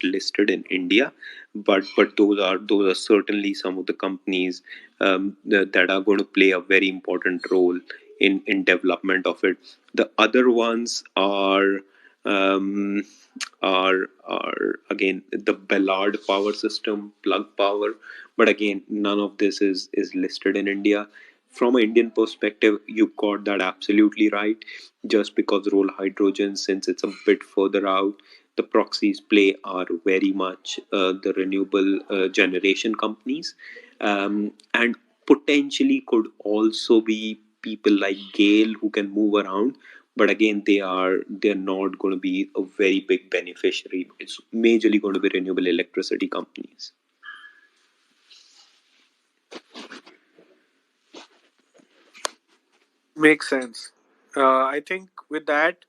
listed in India. But those are certainly some of the companies that are going to play a very important role in development of it. The other ones um, are again the Ballard power system, plug power, but again none of this is listed in India. From an Indian perspective, you got that absolutely right. Just because roll hydrogen, since it's a bit further out, the proxies play are very much the renewable generation companies, and potentially could also be people like Gale who can move around, but again they're not going to be a very big beneficiary. It's majorly going to be renewable electricity companies. Makes sense. I think with that,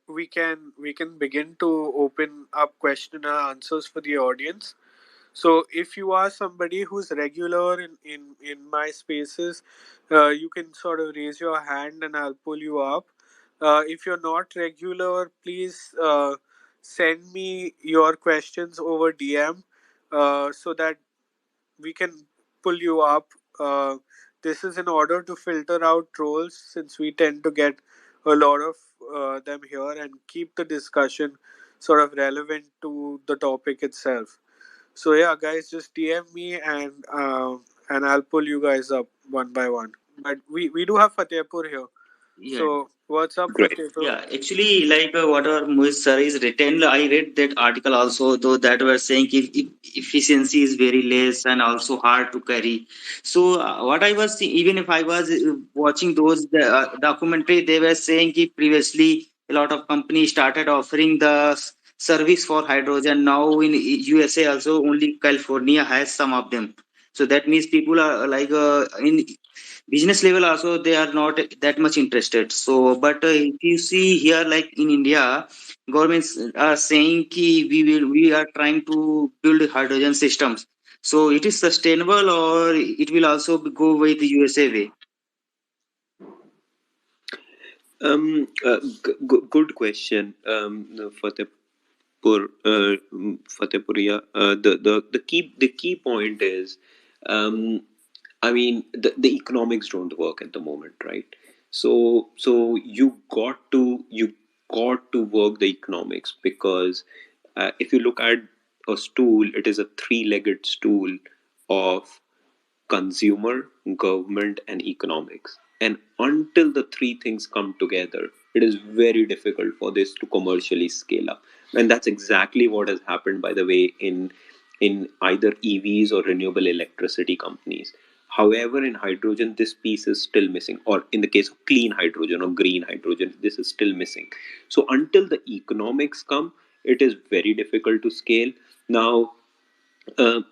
we can begin to open up question and answers for the audience. So if you are somebody who's regular in my spaces, you can sort of raise your hand and I'll pull you up. If you're not regular, please send me your questions over DM so that we can pull you up. This is in order to filter out trolls, since we tend to get a lot of them here, and keep the discussion sort of relevant to the topic itself. So yeah, guys, just DM me and I'll pull you guys up one by one. But we do have Fatehpur here. Yeah, So what's up, Great. Fatehpur? yeah. Actually, like whatever Moise sir is written, I read that article also, though that were saying if efficiency is very less and also hard to carry. So what I was even if I was watching those documentary, they were saying that previously a lot of companies started offering the service for hydrogen. Now in USA also only California has some of them. So that means people are like in business level also they are not that much interested. So but if you see here like in India, governments are saying ki we are trying to build hydrogen systems. So it is sustainable or it will also go with the USA way? Good question, Fatehpuria. The key point is, um, I mean, the economics don't work at the moment, right? So you got to work the economics, because if you look at a stool, it is a three-legged stool of consumer, government, and economics. And until the three things come together, it is very difficult for this to commercially scale up. And that's exactly what has happened, by the way, in either EVs or renewable electricity companies. However, in hydrogen, this piece is still missing, or in the case of clean hydrogen or green hydrogen, this is still missing. So, until the economics come, it is very difficult to scale. Now, uh,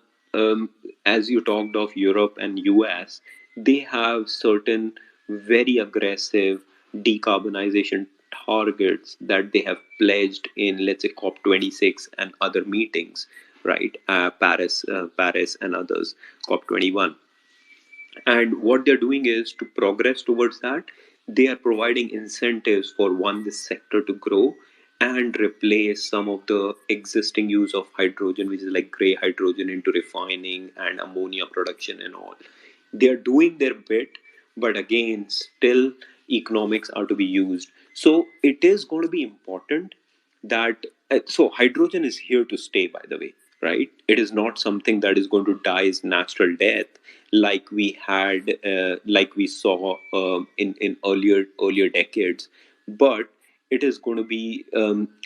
as you talked of Europe and US, they have certain very aggressive decarbonization targets that they have pledged in, let's say, COP26 and other meetings, right? Paris, and others, COP21. And what they're doing is, to progress towards that, they are providing incentives for one, this sector to grow and replace some of the existing use of hydrogen, which is like gray hydrogen, into refining and ammonia production and all. They're doing their bit, but again, still economics are to be used. So it is going to be important that so hydrogen is here to stay, by the way, right? It is not something that is going to die its natural death, like like we saw in earlier decades. But it is going to be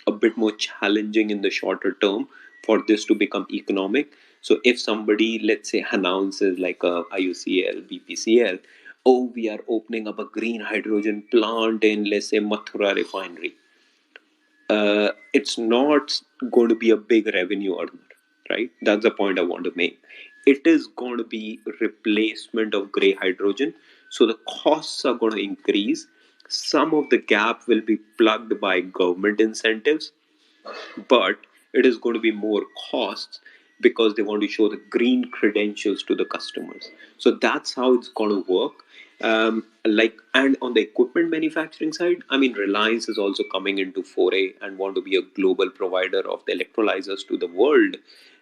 a bit more challenging in the shorter term for this to become economic. So if somebody, let's say, announces, like a IUCL, BPCL, oh, we are opening up a green hydrogen plant in, let's say, Mathura refinery, it's not going to be a big revenue earner, right? That's the point I want to make. It is going to be replacement of gray hydrogen, so the costs are going to increase. Some of the gap will be plugged by government incentives, but it is going to be more costs because they want to show the green credentials to the customers. So that's how it's going to work. And on the equipment manufacturing side, I mean, Reliance is also coming into foray and want to be a global provider of the electrolyzers to the world.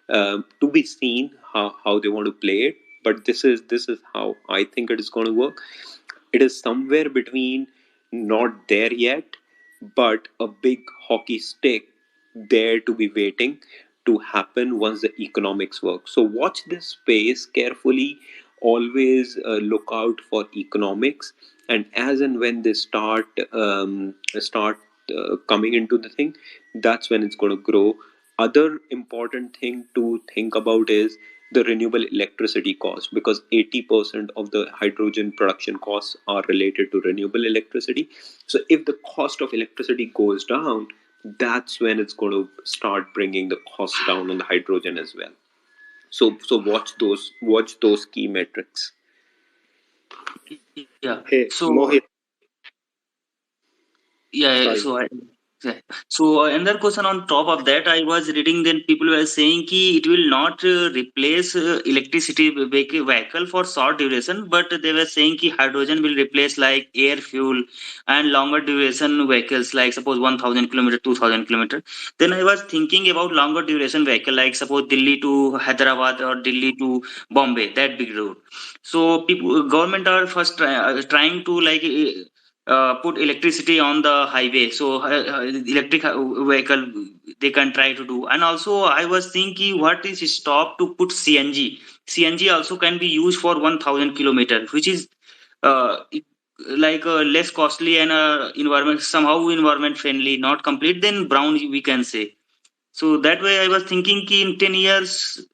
To be seen how they want to play it, but this is how I think it is going to work. It is somewhere between not there yet, but a big hockey stick there to be waiting to happen once the economics work. So watch this space carefully. Always look out for economics, and as and when they start coming into the thing, that's when it's going to grow. Other important thing to think about is the renewable electricity cost, because 80% of the hydrogen production costs are related to renewable electricity. So if the cost of electricity goes down, that's when it's going to start bringing the cost down on the hydrogen as well. So watch those key metrics. Yeah. Hey, So Mohit. yeah, Sorry. so yeah. So another question on top of that, I was reading then people were saying ki it will not replace electricity vehicle for short duration, but they were saying ki hydrogen will replace like air fuel and longer duration vehicles, like suppose 1,000 kilometer, 2,000 kilometer. Then I was thinking about longer duration vehicle, like suppose Delhi to Hyderabad or Delhi to Bombay, that big road. So people, government are first trying to like put electricity on the highway, so electric vehicle they can try to do. And also I was thinking, what is stop to put cng also can be used for 1,000 kilometer, which is it, like less costly and environment, somehow environment friendly, not complete then brown we can say. So that way I was thinking ki in 10 years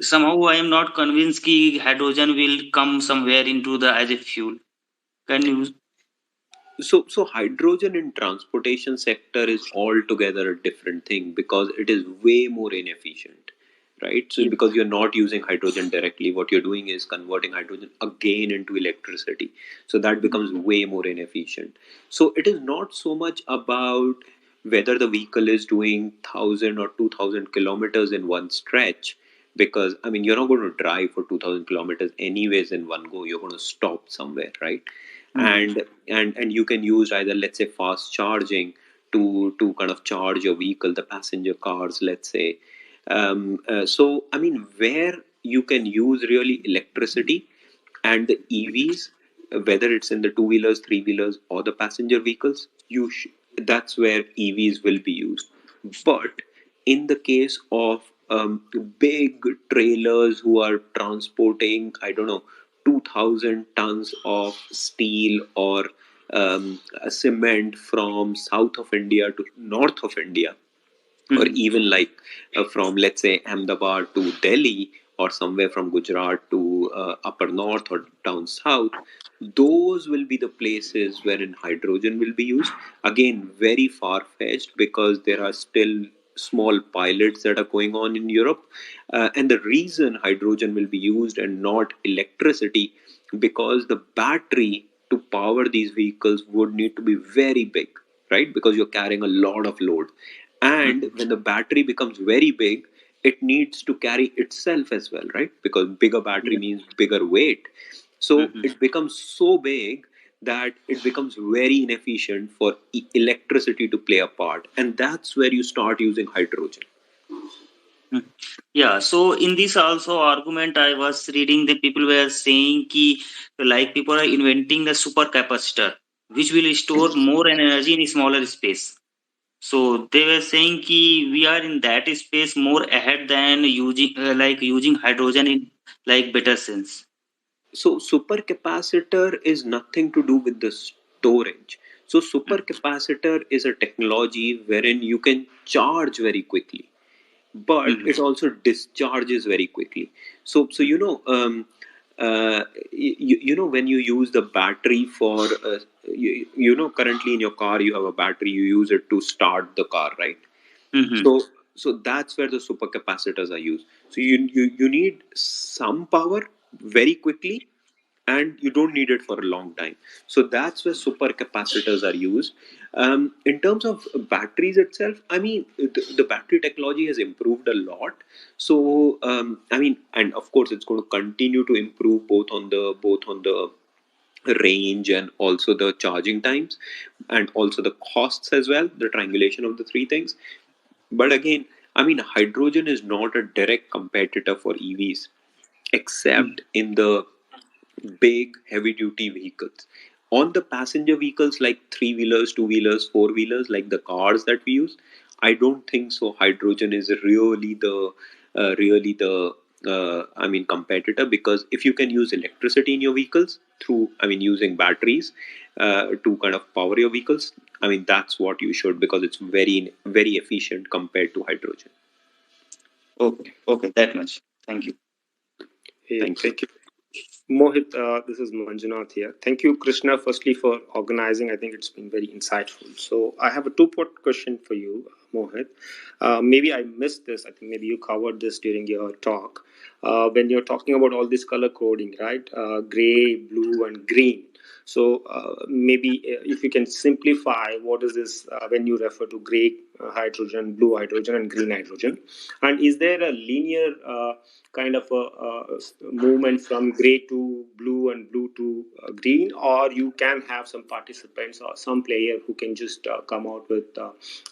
somehow I am not convinced ki hydrogen will come somewhere into the as a fuel. Can you? So hydrogen in transportation sector is altogether a different thing, because it is way more inefficient, right? So because you're not using hydrogen directly, what you're doing is converting hydrogen again into electricity. So that becomes way more inefficient. So it is not so much about whether the vehicle is doing 1,000 or 2,000 kilometers in one stretch, because I mean, you're not going to drive for 2,000 kilometers anyways in one go. You're going to stop somewhere, right? Hmm. And you can use either, let's say, fast charging to kind of charge your vehicle, the passenger cars, let's say. So I mean, where you can use really electricity, and the EVs, whether it's in the two wheelers, three wheelers, or the passenger vehicles, that's where EVs will be used. But in the case of big trailers who are transporting, I don't know, 2,000 tons of steel or cement from south of India to north of India, or Mhm. even like from, let's say, Ahmedabad to Delhi, or somewhere from Gujarat to upper north or down south, those will be the places wherein hydrogen will be used. Again, very far fetched, because there are still small pilots that are going on in Europe. And the reason hydrogen will be used and not electricity, because the battery to power these vehicles would need to be very big, right? Because you're carrying a lot of load, and Mhm. when the battery becomes very big, it needs to carry itself as well, right? Because bigger battery Yeah. means bigger weight. So Mhm. it becomes so big that it becomes very inefficient for electricity to play a part, and that's where you start using hydrogen. Mhm. Yeah, so in this also argument I was reading that people were saying ki like people are inventing the super capacitor which will store more energy in a smaller space. So they were saying ki we are in that space more ahead than using like using hydrogen in like better sense. So supercapacitor is nothing to do with the storage. So supercapacitor is a technology wherein you can charge very quickly, but Mm-hmm. it also discharges very quickly. So you know, when you use the battery for you know, currently in your car you have a battery, you use it to start the car, right? Mm-hmm. So that's where the supercapacitors are used. So you need some power very quickly, and you don't need it for a long time. So that's where supercapacitors are used. In terms of batteries itself, I mean, the battery technology has improved a lot. So I mean, and of course it's going to continue to improve both on the range and also the charging times, and also the costs as well, the triangulation of the three things. But again, I mean, hydrogen is not a direct competitor for EVs, except in the big heavy duty vehicles. On the passenger vehicles like three wheelers, two wheelers, four wheelers, like the cars that we use, I don't think so. Hydrogen is really the I mean, competitor, because if you can use electricity in your vehicles through, I mean, using batteries to kind of power your vehicles, I mean, that's what you should, because it's very efficient compared to hydrogen. Okay, okay, that much. Thank you. Hey, Thank you. thank you. Mohit, this is Manjunath here. Thank you, Krishna, firstly for organizing. I think it's been very insightful. So, I have a two-part question for you, Mohit. Maybe I missed this. I think maybe you covered this during your talk. When you're talking about all this color coding, right? Gray, blue, and green. So, maybe if you can simplify what is this when you refer to gray hydrogen, blue hydrogen, and green hydrogen, and is there a linear kind of a movement from gray to blue and blue to green, or you can have some participants or some player who can just come out with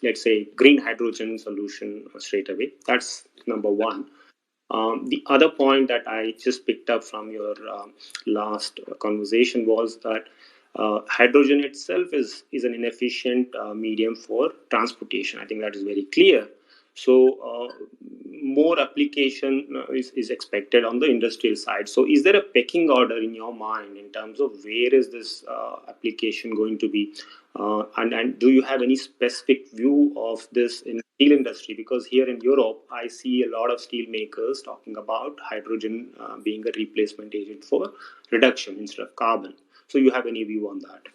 let's say green hydrogen solution straight away? That's number one. The other point that I just picked up from your last conversation was that hydrogen itself is an inefficient medium for transportation. I think that is very clear. So more application is expected on the industrial side. So is there a pecking order in your mind in terms of where is this application going to be? And do you have any specific view of this in steel industry? Because here in Europe, I see a lot of steel makers talking about hydrogen being a replacement agent for reduction instead of carbon. So you have any view on that?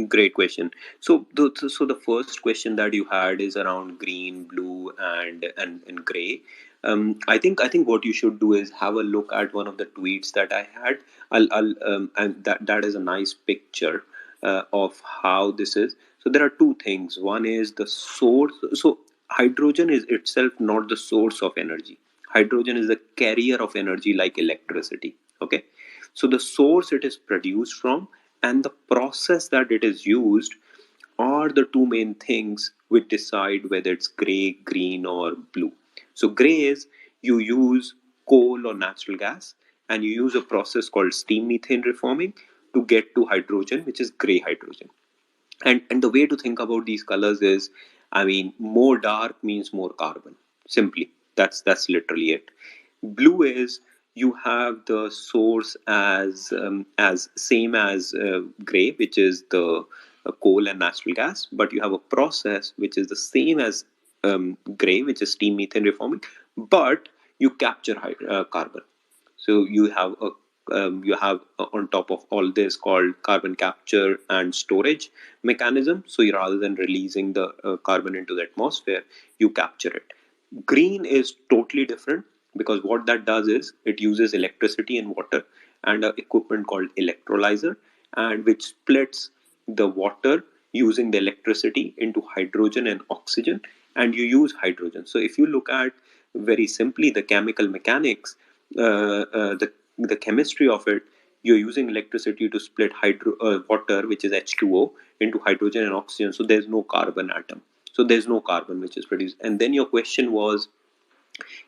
Great question. So the first question that you had is around green, blue, and gray. I think what you should do is have a look at one of the tweets that I had. I'll and that is a nice picture of how this is. So there are two things. One is the source. So hydrogen is itself not the source of energy. Hydrogen is the carrier of energy, like electricity. Okay, so the source it is produced from and the process that it is used are the two main things which decide whether it's gray, green, or blue. So gray is you use coal or natural gas, and you use a process called steam methane reforming to get to hydrogen, which is gray hydrogen. And the way to think about these colors is, I mean, more dark means more carbon. Simply, that's literally it. Blue is you have the source as same as gray, which is the coal and natural gas, but you have a process which is the same as gray, which is steam methane reforming, but you capture carbon. So you have on top of all this called carbon capture and storage mechanism. So rather than releasing the carbon into the atmosphere, you capture it. Green is totally different, because what that does is it uses electricity and water and an equipment called electrolyzer, and which splits the water using the electricity into hydrogen and oxygen, and you use hydrogen. So if you look at very simply the chemical mechanics, the chemistry of it, you're using electricity to split water, which is H2O, into hydrogen and oxygen. So there's no carbon atom. So there's no carbon which is produced. And then your question was,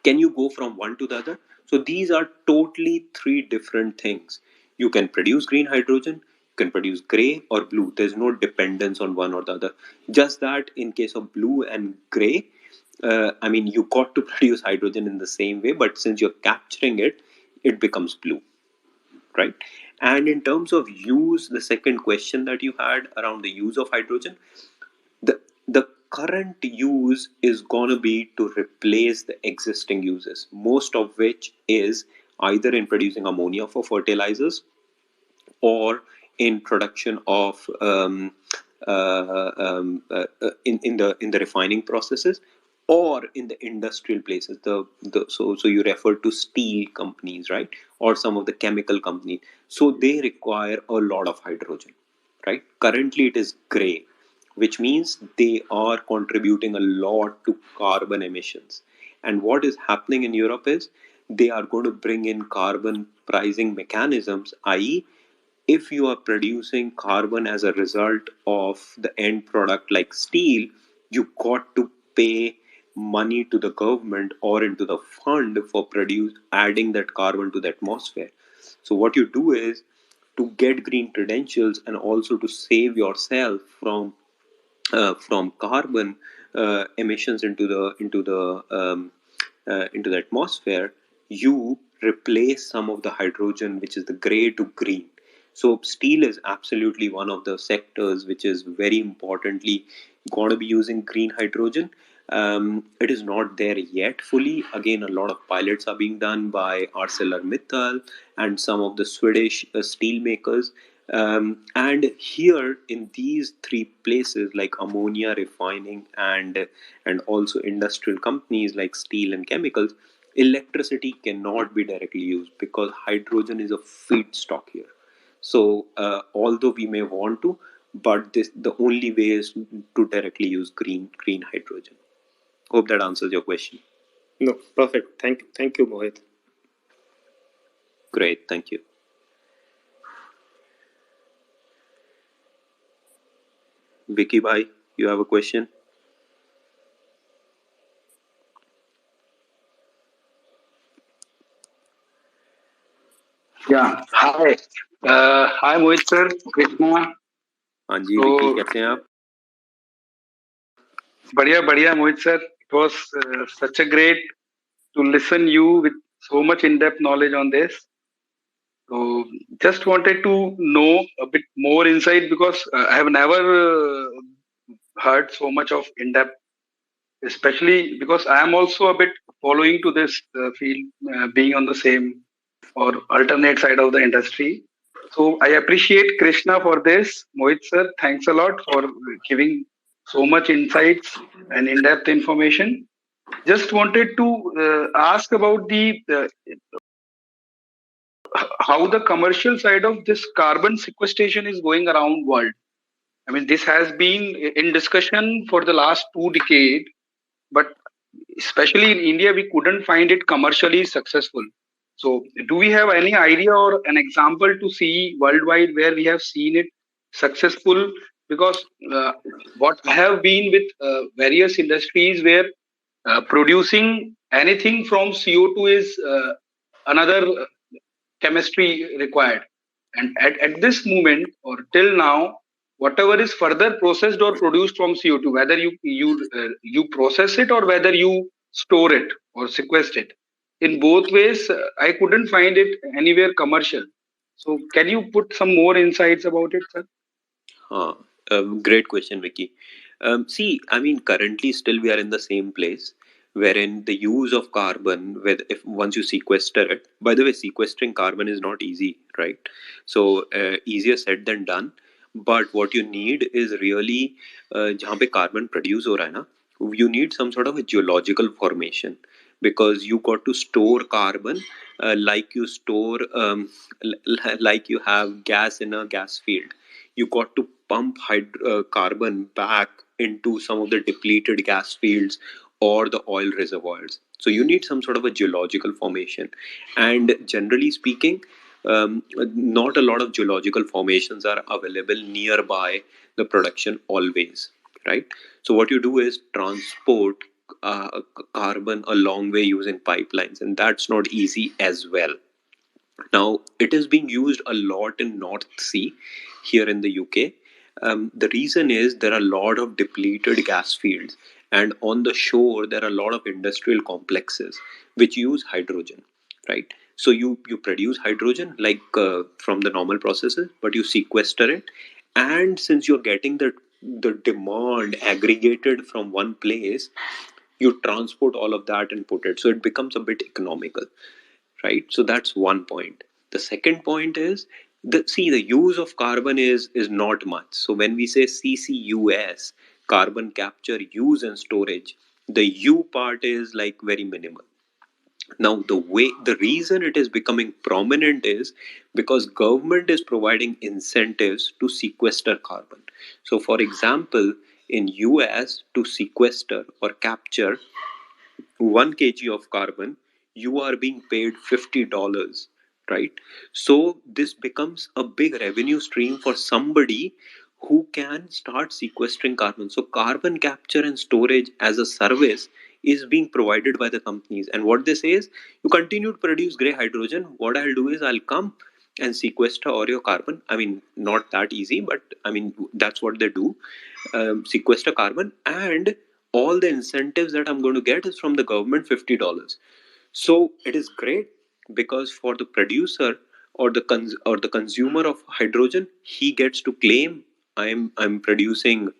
can you go from one to the other? So these are totally three different things. You can produce green hydrogen, you can produce gray or blue. There's no dependence on one or the other. Just that in case of blue and gray, I mean, you got to produce hydrogen in the same way, but since you're capturing it, it becomes blue, right? And in terms of use, the second question that you had around the use of hydrogen, the current use is going to be to replace the existing uses, most of which is either in producing ammonia for fertilizers, or in production of in the refining processes, or in the industrial places. So you refer to steel companies, right, or some of the chemical companies. So they require a lot of hydrogen, right? Currently it is gray, which means they are contributing a lot to carbon emissions. And what is happening in Europe is they are going to bring in carbon pricing mechanisms, i.e., if you are producing carbon as a result of the end product like steel, you got to pay money to the government or into the fund for adding that carbon to the atmosphere. So what you do is, to get green credentials and also to save yourself from carbon emissions into the atmosphere, you replace some of the hydrogen, which is the gray, to green. So steel is absolutely one of the sectors which is very importantly going to be using green hydrogen. It is not there yet fully. Again, a lot of pilots are being done by ArcelorMittal and some of the Swedish steel makers. And here in these three places, like ammonia refining and also industrial companies like steel and chemicals, electricity cannot be directly used because hydrogen is a feedstock here. So although we may want to, but the only way is to directly use green hydrogen. Hope that answers your question. No, perfect. Thank you, Mohit. Great, thank you. Vicky bhai, you have a question? Yeah. Hi. Hi, Mohit sir. Krishna. हाँ जी विकी, कैसे हैं आप? बढ़िया Mohit sir. It was such a great to listen you with so much in-depth knowledge on this. So just wanted to know a bit more insight, because I have never heard so much of in-depth, especially because I am also a bit following to this field, being on the same or alternate side of the industry. So I appreciate Krishna for this. Mohit sir, thanks a lot for giving so much insights and in-depth information. Just wanted to ask about the how the commercial side of this carbon sequestration is going around world. I mean, this has been in discussion for the last 2 decades, but especially in India, we couldn't find it commercially successful. So, do we have any idea or an example to see worldwide where we have seen it successful? Because what I have been with various industries where producing anything from CO2 is another chemistry required. And at this moment or till now, whatever is further processed or produced from CO2, whether you process it or whether you store it or sequester it, in both ways, I couldn't find it anywhere commercial. So, can you put some more insights about it, sir? Huh. Great question, Vicky. See, I mean, currently still we are in the same place wherein the use of carbon, with if once you sequester it. By the way, sequestering carbon is not easy, right? So easier said than done. But what you need is really जहाँ पे carbon produce हो रहा है ना, you need some sort of a geological formation because you got to store carbon like you store like you have gas in a gas field. You got to pump carbon back into some of the depleted gas fields or the oil reservoirs. So you need some sort of a geological formation. And generally speaking, not a lot of geological formations are available nearby the production always, right? So what you do is transport carbon a long way using pipelines, and that's not easy as well. Now, it is being used a lot in North Sea here in the UK. The reason is there are a lot of depleted gas fields, and on the shore there are a lot of industrial complexes which use hydrogen, right? So you produce hydrogen like from the normal processes, but you sequester it, and since you're getting the demand aggregated from one place, you transport all of that and put it. So it becomes a bit economical, right? So that's one point. The second point is the use of carbon is not much. So when we say CCUS, carbon capture, use and storage, the U part is like very minimal. Now the reason it is becoming prominent is because government is providing incentives to sequester carbon. So for example, in US, to sequester or capture 1 kg of carbon, you are being paid $50, right? So this becomes a big revenue stream for somebody who can start sequestering carbon. So carbon capture and storage as a service is being provided by the companies. And what they say is, you continue to produce gray hydrogen. What I'll do is I'll come and sequester all your carbon. I mean, not that easy, but I mean, that's what they do. Sequester carbon, and all the incentives that I'm going to get is from the government, $50. So it is great because for the producer or the consumer of hydrogen, he gets to claim I'm producing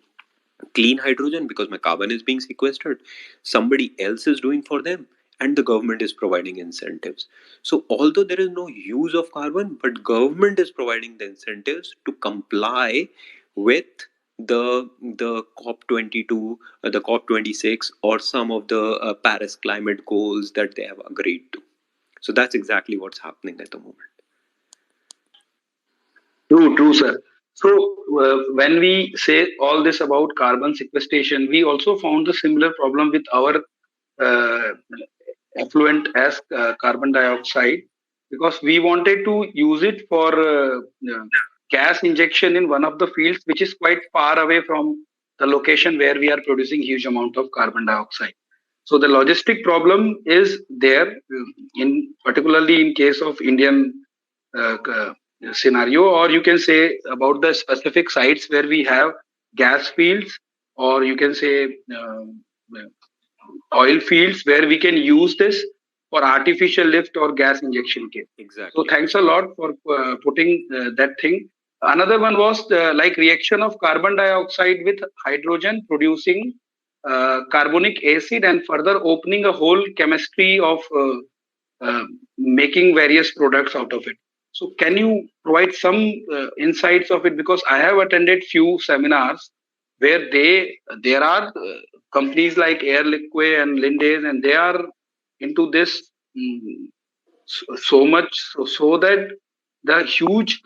clean hydrogen because my carbon is being sequestered. Somebody else is doing for them, and the government is providing incentives. So although there is no use of carbon, but government is providing the incentives to comply with the COP22, the COP26, or some of the Paris climate goals that they have agreed to. So that's exactly what's happening at the moment. True, sir. So, when we say all this about carbon sequestration, we also found a similar problem with our uh, effluent as carbon dioxide because we wanted to use it for gas injection in one of the fields which is quite far away from the location where we are producing huge amount of carbon dioxide. So the logistic problem is there, in particularly in case of Indian scenario, or you can say about the specific sites where we have gas fields, or you can say oil fields where we can use this for artificial lift or gas injection case. Exactly. So thanks a lot for putting that thing. Another one was like reaction of carbon dioxide with hydrogen producing carbonic acid and further opening a whole chemistry of making various products out of it. So can you provide some insights of it? Because I have attended few seminars where there are companies like Air Liquide and Lindays, and they are into this so much so that the huge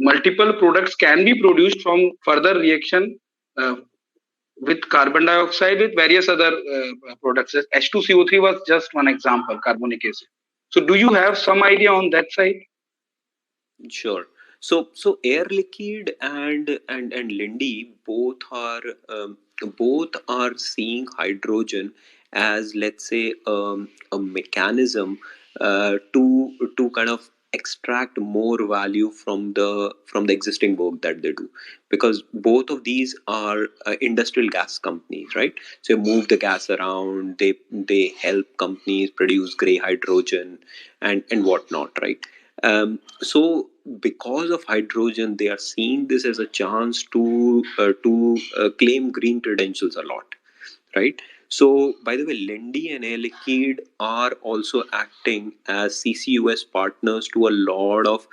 multiple products can be produced from further reaction uh, with carbon dioxide with various other products. H2CO3 was just one example, carbonic acid. So do you have some idea on that side? Sure. So Air Liquide and Lindy both are seeing hydrogen as, let's say, a mechanism to kind of extract more value from the existing work that they do, because both of these are industrial gas companies, right? So you move the gas around, they help companies produce gray hydrogen and whatnot, right? So because of hydrogen, they are seeing this as a chance to claim green credentials a lot, right? So, by the way, Lindy and Air Liquide are also acting as CCUS partners to a lot of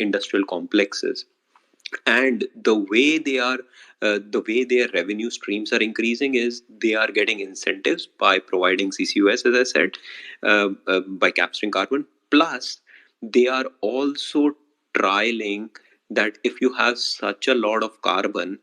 industrial complexes, and the way their revenue streams are increasing is they are getting incentives by providing CCUS, as I said, by capturing carbon. Plus, they are also trialing that if you have such a lot of carbon,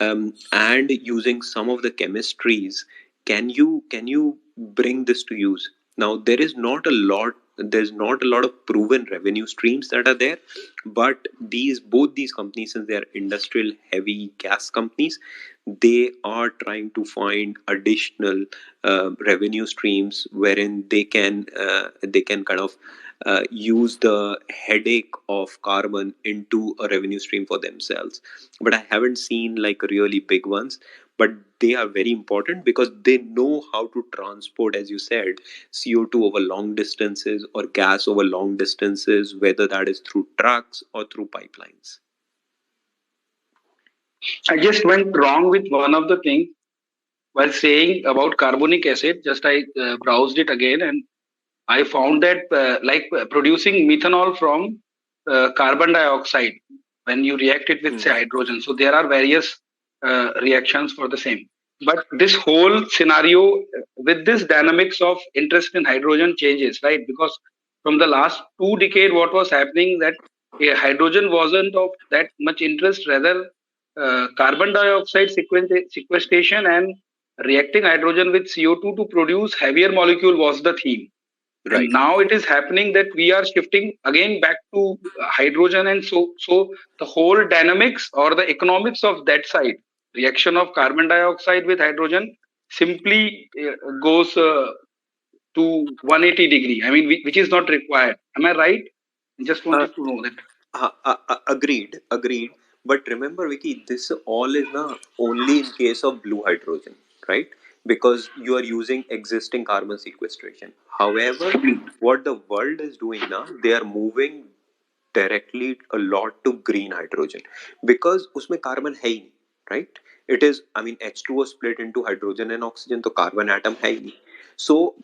and using some of the chemistries, can you bring this to use? Now there's not a lot of proven revenue streams that are there, but both these companies, since they are industrial heavy gas companies, they are trying to find additional revenue streams wherein they can kind of use the headache of carbon into a revenue stream for themselves. But I haven't seen like really big ones, but they are very important because they know how to transport, as you said, CO2 over long distances or gas over long distances, whether that is through trucks or through pipelines. I just went wrong with one of the things while saying about carbonic acid. Just I browsed it again, and I found that producing methanol from carbon dioxide when you react it with say hydrogen. So there are various reactions for the same. But this whole scenario with this dynamics of interest in hydrogen changes, right? Because from the last 2 decades, what was happening that hydrogen wasn't of that much interest. Rather, carbon dioxide sequestration and reacting hydrogen with CO2 to produce heavier molecule was the theme. Right. And now it is happening that we are shifting again back to hydrogen, and so the whole dynamics or the economics of that side, reaction of carbon dioxide with hydrogen, simply goes to 180 degree. I mean, which is not required. Am I right? I just wanted to know that. Agreed. But remember, Vicky, this all is now only in case of blue hydrogen, right? Because you are using existing carbon sequestration. However, what the world is doing now, they are moving directly a lot to green hydrogen, because उसमें carbon है ही नहीं, right? It is, I mean, H2O split into hydrogen and oxygen, तो carbon atom है ही नहीं. So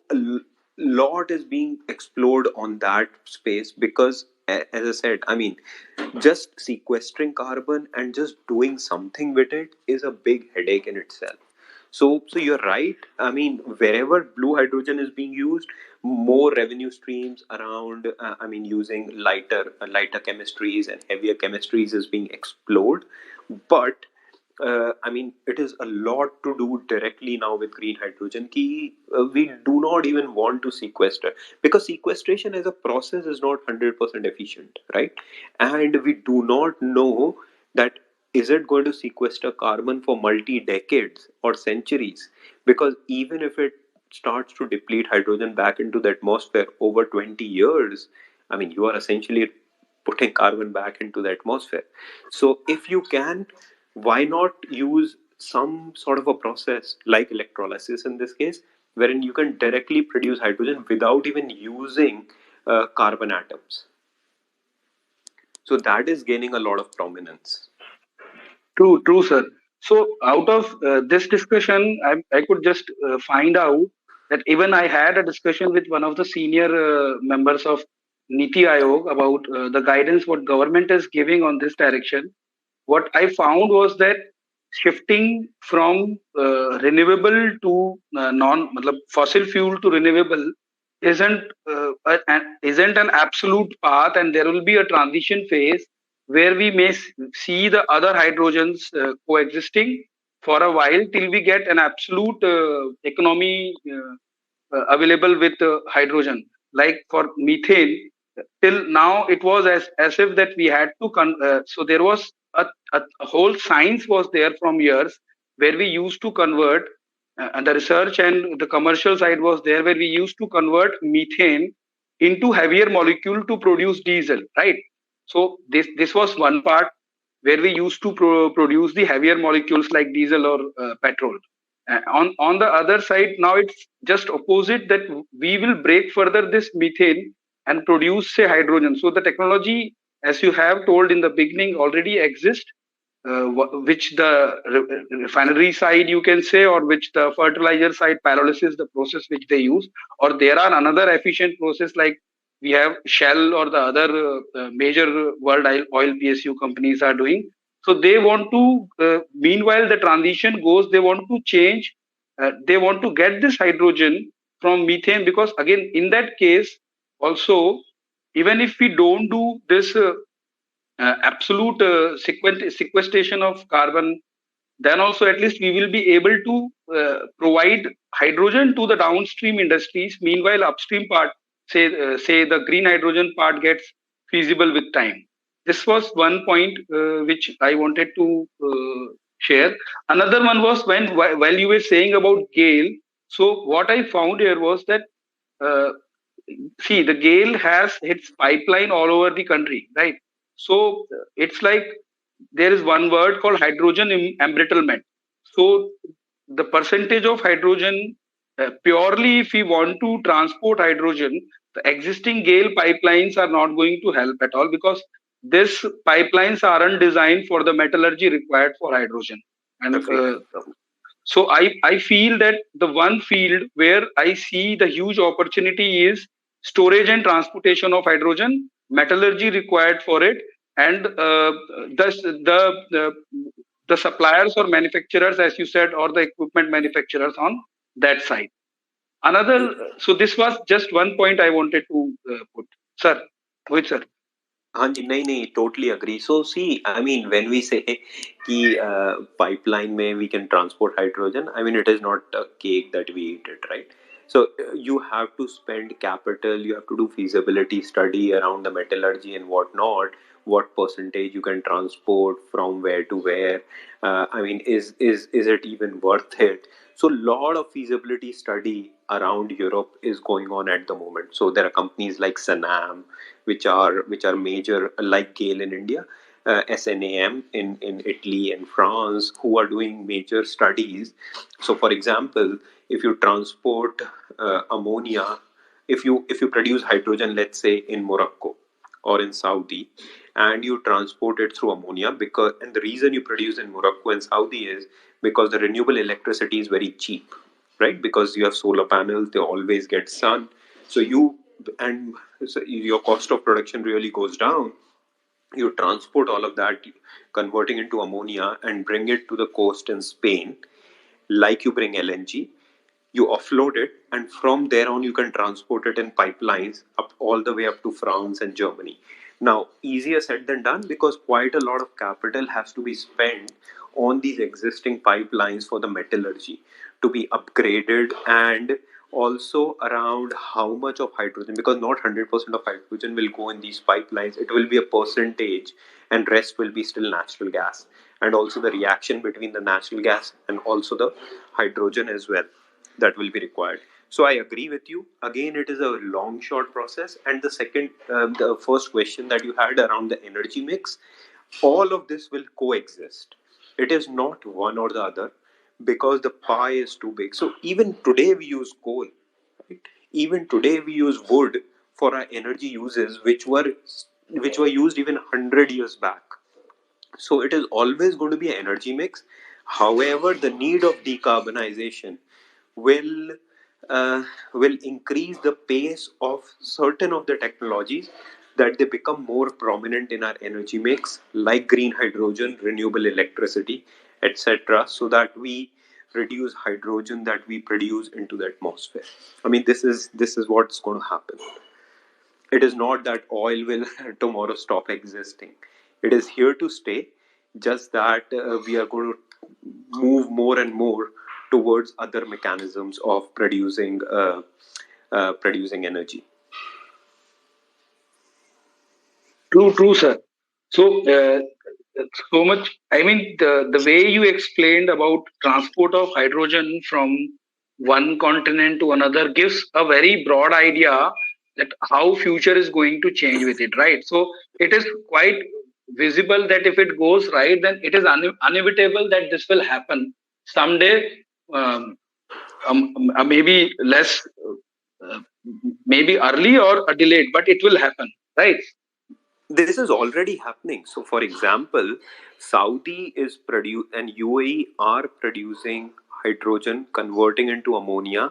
lot is being explored on that space because, as I said, I mean, just sequestering carbon and just doing something with it is a big headache in itself. So you're right. I mean, wherever blue hydrogen is being used, more revenue streams around. I mean, using lighter chemistries and heavier chemistries is being explored. But I mean, it is a lot to do directly now with green hydrogen. We do not even want to sequester, because sequestration as a process is not 100% efficient, right? And we do not know that is it going to sequester carbon for multi decades or centuries, because even if it starts to deplete hydrogen back into the atmosphere over 20 years, I mean, you are essentially putting carbon back into the atmosphere. So if you can, why not use some sort of a process like electrolysis in this case, wherein you can directly produce hydrogen without even using carbon atoms? So that is gaining a lot of prominence. True, sir. So, out of this discussion, I could just find out that even I had a discussion with one of the senior members of Niti Aayog about the guidance what government is giving on this direction. What I found was that shifting from renewable to matlab fossil fuel to renewable isn't isn't an absolute path, and there will be a transition phase where we may see the other hydrogens coexisting for a while till we get an absolute economy available with hydrogen. Like for methane, till now it was as if that we had to so there was a whole science was there from years where we used to convert and the research and the commercial side was there, where we used to convert methane into heavier molecule to produce diesel, right? So this was one part where we used to produce the heavier molecules like diesel or petrol. On the other side, now it's just opposite, that we will break further this methane and produce, say, hydrogen. So the technology, as you have told in the beginning, already exists, which the refinery side, you can say, or which the fertilizer side, pyrolysis, the process which they use, or there are another efficient process like we have Shell or the other major world oil PSU companies are doing. So they want to, meanwhile the transition goes, they want to change, they want to get this hydrogen from methane, because again, in that case, also, even if we don't do this absolute sequestration of carbon, then also at least we will be able to provide hydrogen to the downstream industries. Meanwhile, upstream part, say the green hydrogen part, gets feasible with time. This was one point which I wanted to share. Another one was when while you were saying about GAIL. So what I found here was that, uh, see, the GAIL has its pipeline all over the country, right? So it's like there is one word called hydrogen embrittlement. So the percentage of hydrogen, purely if we want to transport hydrogen, the existing GAIL pipelines are not going to help at all, because these pipelines aren't designed for the metallurgy required for hydrogen. And Agreed. so I feel that the one field where I see the huge opportunity is storage and transportation of hydrogen, metallurgy required for it, and thus the suppliers or manufacturers, as you said, or the equipment manufacturers on that side. Another, so this was just one point I wanted to put. Sir, wait, sir. हाँ जी, नहीं नहीं, totally agree. So see, I mean, when we say कि pipeline में we can transport hydrogen, I mean, it is not a cake that we eat it, right? So you have to spend capital, you have to do feasibility study around the metallurgy and whatnot, what percentage you can transport from where to where. I mean, is it even worth it? So lot of feasibility study around Europe is going on at the moment. So there are companies like Sanam, which are major, like GAIL in India, SNAM in Italy and France, who are doing major studies. So, for example, if you transport ammonia, if you produce hydrogen, let's say in Morocco or in Saudi, and you transport it through ammonia, because and the reason you produce in Morocco and Saudi is because the renewable electricity is very cheap, right? Because you have solar panels, they always get sun, so your cost of production really goes down. You transport all of that, converting into ammonia, and bring it to the coast in Spain, like you bring LNG. You offload it, and from there on, you can transport it in pipelines up all the way up to France and Germany. Now, easier said than done, because quite a lot of capital has to be spent on these existing pipelines for the metallurgy to be upgraded, and also around how much of hydrogen, because not 100% of hydrogen will go in these pipelines, it will be a percentage, and rest will be still natural gas, and also the reaction between the natural gas and also the hydrogen as well, that will be required. So I agree with you. Again, it is a long short process. And the first question that you had around the energy mix, all of this will coexist. It is not one or the other, because the pie is too big. So even today we use coal, right? Even today we use wood for our energy uses, which were used even 100 years back. So it is always going to be an energy mix. However, the need of decarbonization will will increase the pace of certain of the technologies, that they become more prominent in our energy mix, like green hydrogen, renewable electricity, etc., so that we reduce hydrogen that we produce into the atmosphere. I mean, this is what's going to happen. It is not that oil will tomorrow stop existing. It is here to stay, just that we are going to move more and more towards other mechanisms of producing energy. True, true, sir. So so much. I mean, the way you explained about transport of hydrogen from one continent to another gives a very broad idea that how future is going to change with it, right? So it is quite visible that if it goes right, then it is inevitable that this will happen someday. um, Maybe less, uh, maybe early or delayed, but it will happen, right? This is already happening. So, for example, Saudi is produce and UAE are producing hydrogen, converting into ammonia,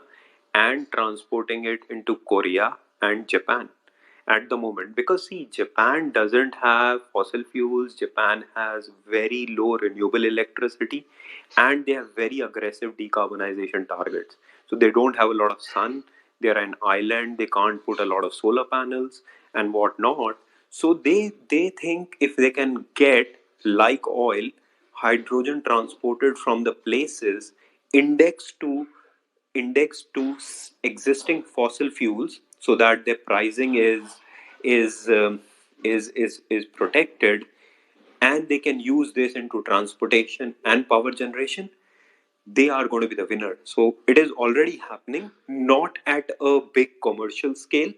and transporting it into Korea and Japan at the moment. Because see, Japan doesn't have fossil fuels. Japan has very low renewable electricity, and they have very aggressive decarbonization targets. So they don't have a lot of sun. They're an island. They can't put a lot of solar panels and whatnot. So they think if they can get, like oil, hydrogen transported from the places indexed to existing fossil fuels, so that their pricing is um, is protected, and they can use this into transportation and power generation, they are going to be the winner. So it is already happening, not at a big commercial scale,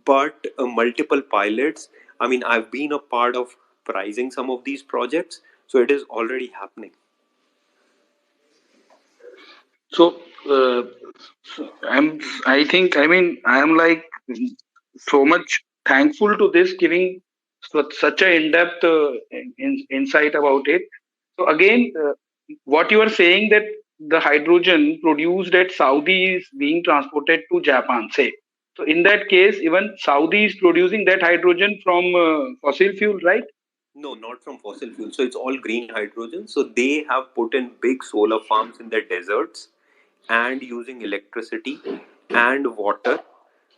but multiple pilots. I mean, I've been a part of pricing some of these projects, so it is already happening. So, uh, I think, I mean, I am like so much thankful to this giving such a in-depth insight about it. So again, what you are saying that the hydrogen produced at Saudi is being transported to Japan, say. So in that case, even Saudi is producing that hydrogen from fossil fuel, right? No, not from fossil fuel. So it's all green hydrogen. So they have put in big solar farms in their deserts and using electricity and water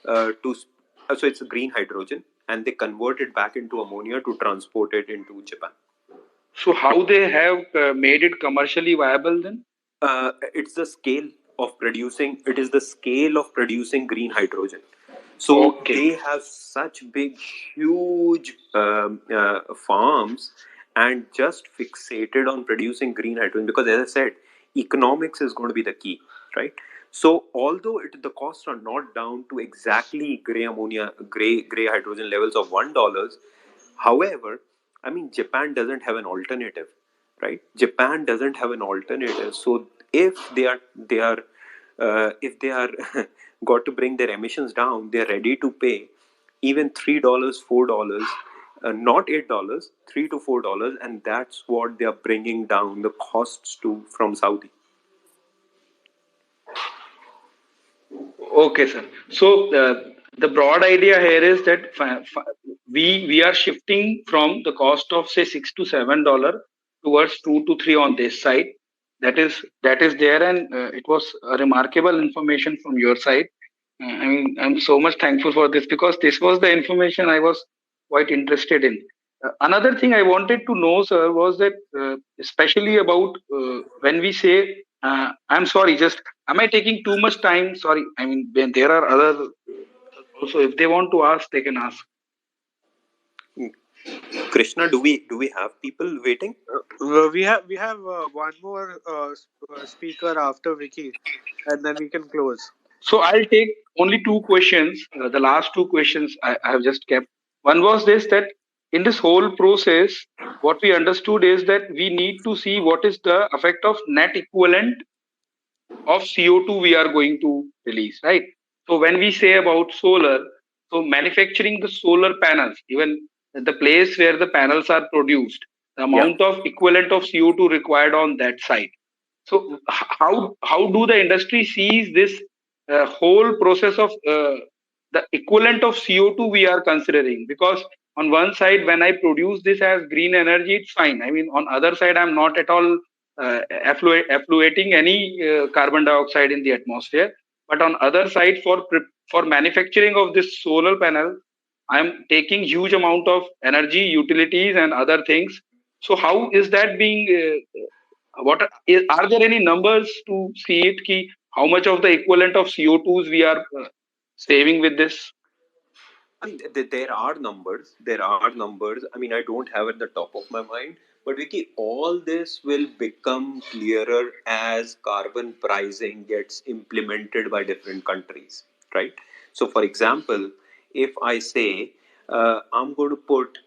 so it's a green hydrogen, and they convert it back into ammonia to transport it into Japan. So how they have made it commercially viable then? It's the scale of producing. It is the scale of producing green hydrogen. So Okay. they have such big, huge farms, and just fixated on producing green hydrogen, because, as I said, economics is going to be the key, right? So although the costs are not down to exactly gray hydrogen levels of $1, however, I mean, Japan doesn't have an alternative, right? Japan doesn't have an alternative. So if they are got to bring their emissions down, they're ready to pay even $3, $4, not $8, $3 to $4, and that's what they are bringing down the costs to from Saudi. Okay, sir. So the broad idea here is that we are shifting from the cost of say $6 to $7 towards 2 to 3 on this side. That is there, and it was a remarkable information from your side. I mean, I'm so much thankful for this because this was the information I was quite interested in. Another thing I wanted to know, sir, was that especially about when we say, I'm sorry, just am I taking too much time? Sorry, I mean, when there are other also, if they want to ask, they can ask. Krishna, do we have people waiting? We have one more speaker after Vicky, and then we can close. So I'll take only two questions. The last two questions I have just kept. One was this, that in this whole process, what we understood is that we need to see what is the effect of net equivalent of CO2 we are going to release, right? So when we say about solar, so manufacturing the solar panels, even the place where the panels are produced, the Yeah. amount of equivalent of CO2 required on that site. So how do the industry sees this whole process of the equivalent of CO2 we are considering? Because on one side, when I produce this as green energy, it's fine. I mean, on other side, I'm not at all effluating any carbon dioxide in the atmosphere. But on other side, for manufacturing of this solar panel, I'm taking huge amount of energy, utilities, and other things. So how is that being? Are there any numbers to see it? Ki how much of the equivalent of CO2s we are saving with this? I mean, there are numbers. There are numbers. I mean, I don't have it at the top of my mind, But Vicky, all this will become clearer as carbon pricing gets implemented by different countries, right? So, for example, if I say I'm going to put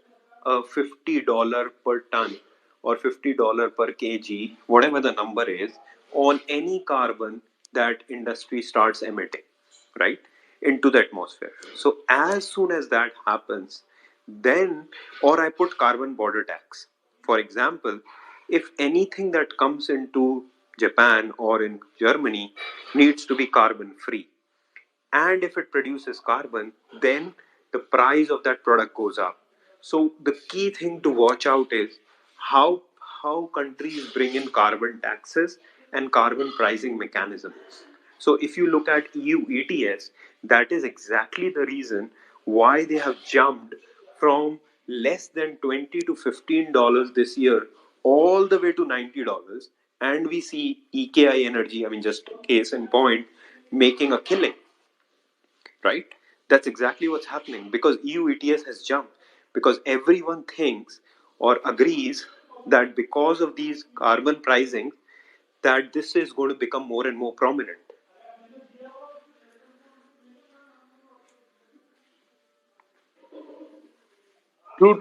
$50 per ton or $50 per kg, whatever the number is, on any carbon that industry starts emitting, right, into the atmosphere. So as soon as that happens, then, or I put carbon border tax. For example, if anything that comes into Japan or in Germany needs to be carbon free, and if it produces carbon, then the price of that product goes up. So the key thing to watch out is how countries bring in carbon taxes and carbon pricing mechanisms. So if you look at EU ETS, that is exactly the reason why they have jumped from less than 20 to $15 this year all the way to $90. And we see EKI Energy, I mean, just case in point, making a killing, right? That's exactly what's happening because EU ETS has jumped because everyone thinks or agrees that because of these carbon pricing, that this is going to become more and more prominent.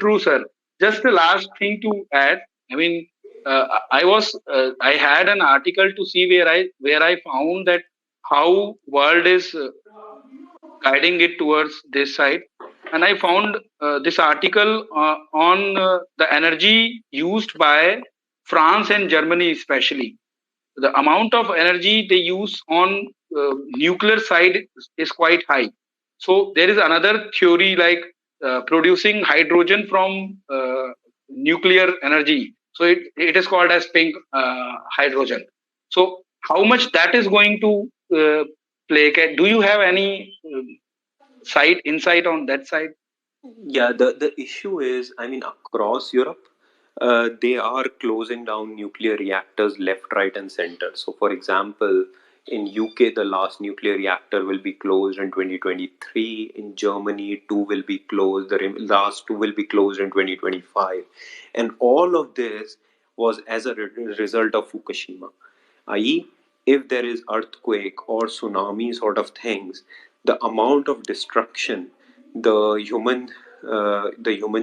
True, sir. Just the last thing to add. I mean, I had an article to see where I found that how world is guiding it towards this side, and I found this article on the energy used by France and Germany, especially the amount of energy they use on nuclear side is quite high. So there is another theory like producing hydrogen from nuclear energy. So it is called as pink hydrogen. So how much that is going to play? Do you have any insight on that side? Yeah, the issue is, I mean, across Europe, they are closing down nuclear reactors left, right, and center. So, for example, in UK, the last nuclear reactor will be closed in 2023. In Germany, two will be closed. The last two will be closed in 2025. And all of this was as a result of Fukushima, i.e., if there is earthquake or tsunami sort of things, the amount of destruction the human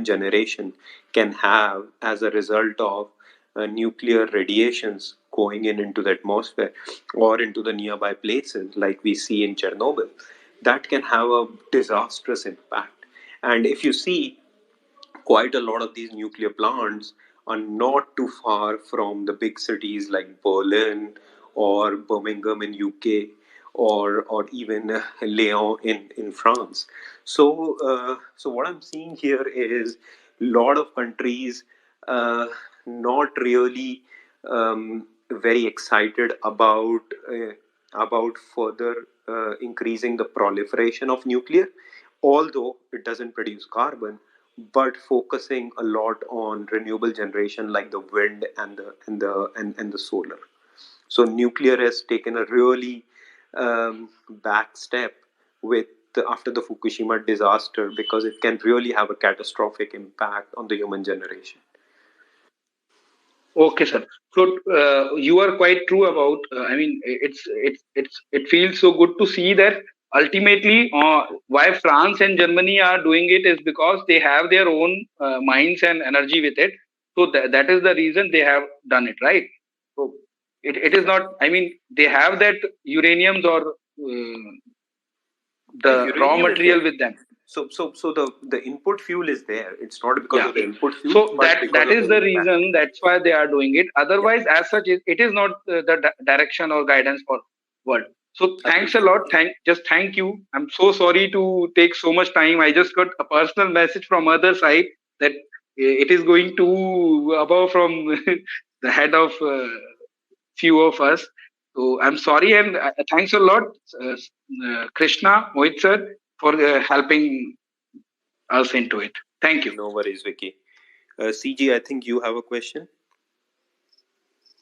generation can have as a result of nuclear radiations going in into the atmosphere or into the nearby places like we see in Chernobyl, that can have a disastrous impact. And if you see, quite a lot of these nuclear plants are not too far from the big cities like Berlin or Birmingham in UK or even Lyon in France. So what I'm seeing here is a lot of countries not really very excited about further increasing the proliferation of nuclear, although it doesn't produce carbon, but focusing a lot on renewable generation like the wind and the solar. So nuclear has taken a really back step with after the Fukushima disaster because it can really have a catastrophic impact on the human generation. Okay, sir. So you are quite true about. I mean, it feels so good to see that ultimately why France and Germany are doing it is because they have their own minds and energy with it. So that is the reason they have done it, right? So it is not. I mean, they have that uraniums or the raw Uranium is material there. with them. So the input fuel is there. It's not because Yeah. of the input fuel, So but because that of is the the impact. reason. That's why they are doing it. Yeah. Otherwise, as such, it is not the direction or guidance for world. So thanks Agreed. a lot. Thank you. I'm so sorry to take so much time. I just got a personal message from other side that it is going to above from the head of few of us. So I'm sorry and thanks a lot, Krishna, Mohit sir, for helping us into it. Thank you. No worries, Vicky. CG, I think you have a question.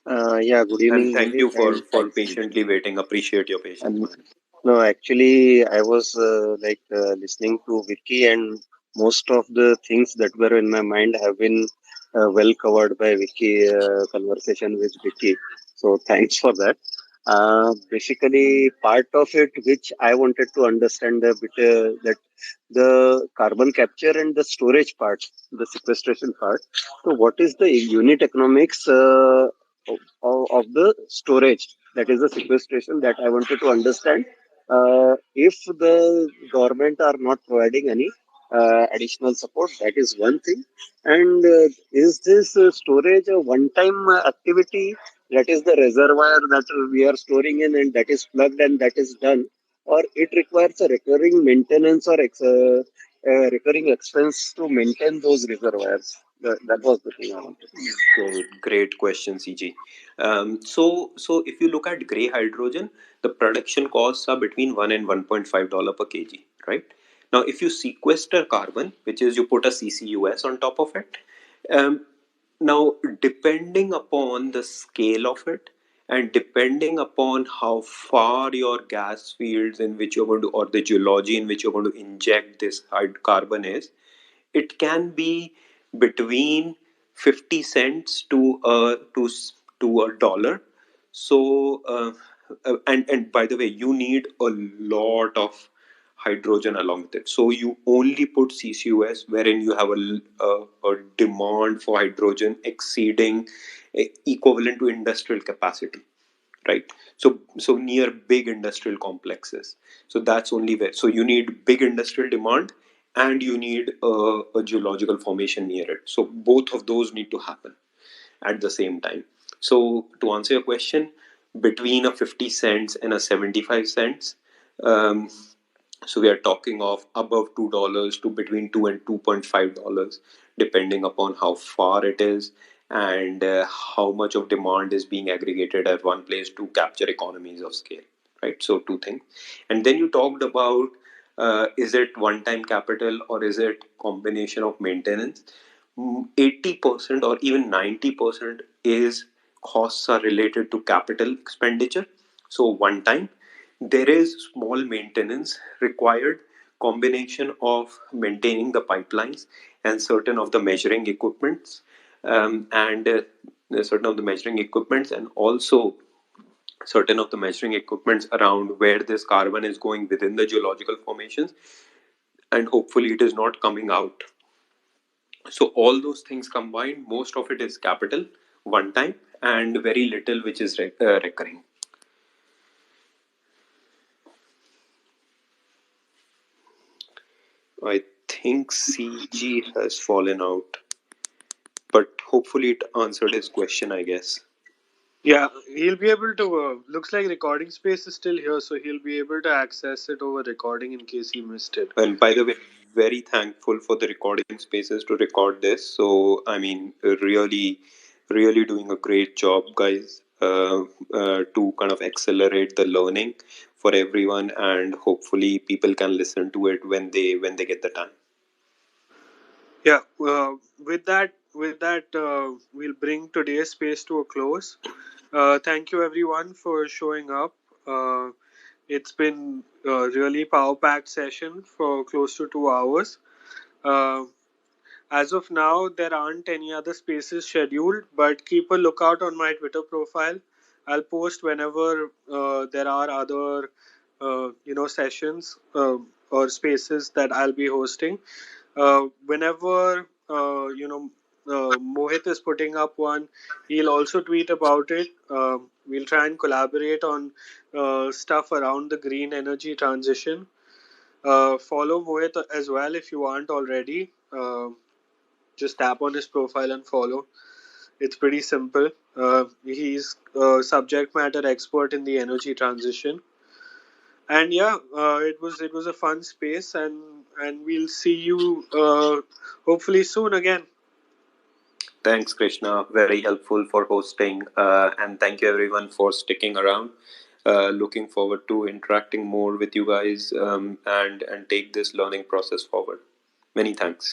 Yeah, good And evening, thank Mohit, you and for thanks. patiently waiting. Appreciate your patience, And man. no, actually, I was listening to Vicky, and most of the things that were in my mind have been well covered by Vicky, conversation with Vicky. So thanks for that. Basically, part of it which I wanted to understand a bit, that the carbon capture and the storage part, the sequestration part. So what is the unit economics of the storage? That is the sequestration that I wanted to understand. If the government are not providing any additional support, that is one thing. And is this storage a one-time activity? That is the reservoir that we are storing in, and that is plugged and that is done, or it requires a recurring maintenance or recurring expense to maintain those reservoirs. That was the thing I wanted. Great question, CG. So if you look at gray hydrogen, the production costs are between $1 and $1.5 per kg, right? Now, if you sequester carbon, which is you put a CCUS on top of it, um, now depending upon the scale of it and depending upon how far your gas fields in which you're going to, or the geology in which you're going to inject this carbon is, it can be between 50 cents to a dollar. So and by the way, you need a lot of hydrogen along with it. So you only put CCUS wherein you have a demand for hydrogen exceeding equivalent to industrial capacity, right? So near big industrial complexes. So that's only where, so you need big industrial demand and you need a geological formation near it. So both of those need to happen at the same time. So to answer your question, between a 50 cents and a 75 cents, um, so we are talking of above $2 to between $2 and $2.5, depending upon how far it is and how much of demand is being aggregated at one place to capture economies of scale. Right. So two things, and then you talked about is it one-time capital or is it combination of maintenance? 80% or even 90% is costs are related to capital expenditure. So one time there is small maintenance required, combination of maintaining the pipelines and certain of the measuring equipments, and certain of the measuring equipments, and also certain of the measuring equipments around where this carbon is going within the geological formations, and hopefully it is not coming out. So all those things combined, most of it is capital, one time, and very little which is recurring. I think CG has fallen out, but hopefully it answered his question, I guess. Yeah, he'll be able to. Looks like recording space is still here, so he'll be able to access it over recording in case he missed it. And by the way, very thankful for the recording spaces to record this. So, I mean, really, really doing a great job, guys, to kind of accelerate the learning for everyone, and hopefully people can listen to it when they get the time. Yeah. With that, we'll bring today's space to a close. Thank you everyone for showing up. It's been a really power-packed session for close to 2 hours. Uh, As of now, there aren't any other spaces scheduled, but keep a lookout on my Twitter profile. I'll post whenever there are other, sessions or spaces that I'll be hosting. Whenever Mohit is putting up one, he'll also tweet about it. We'll try and collaborate on stuff around the green energy transition. Follow Mohit as well if you aren't already. Just tap on his profile and follow. It's pretty simple. He's a subject matter expert in the energy transition. And yeah, it was a fun space, and we'll see you hopefully soon again. Thanks, Krishna. Very helpful for hosting. And thank you, everyone, for sticking around. Looking forward to interacting more with you guys, and take this learning process forward. Many thanks.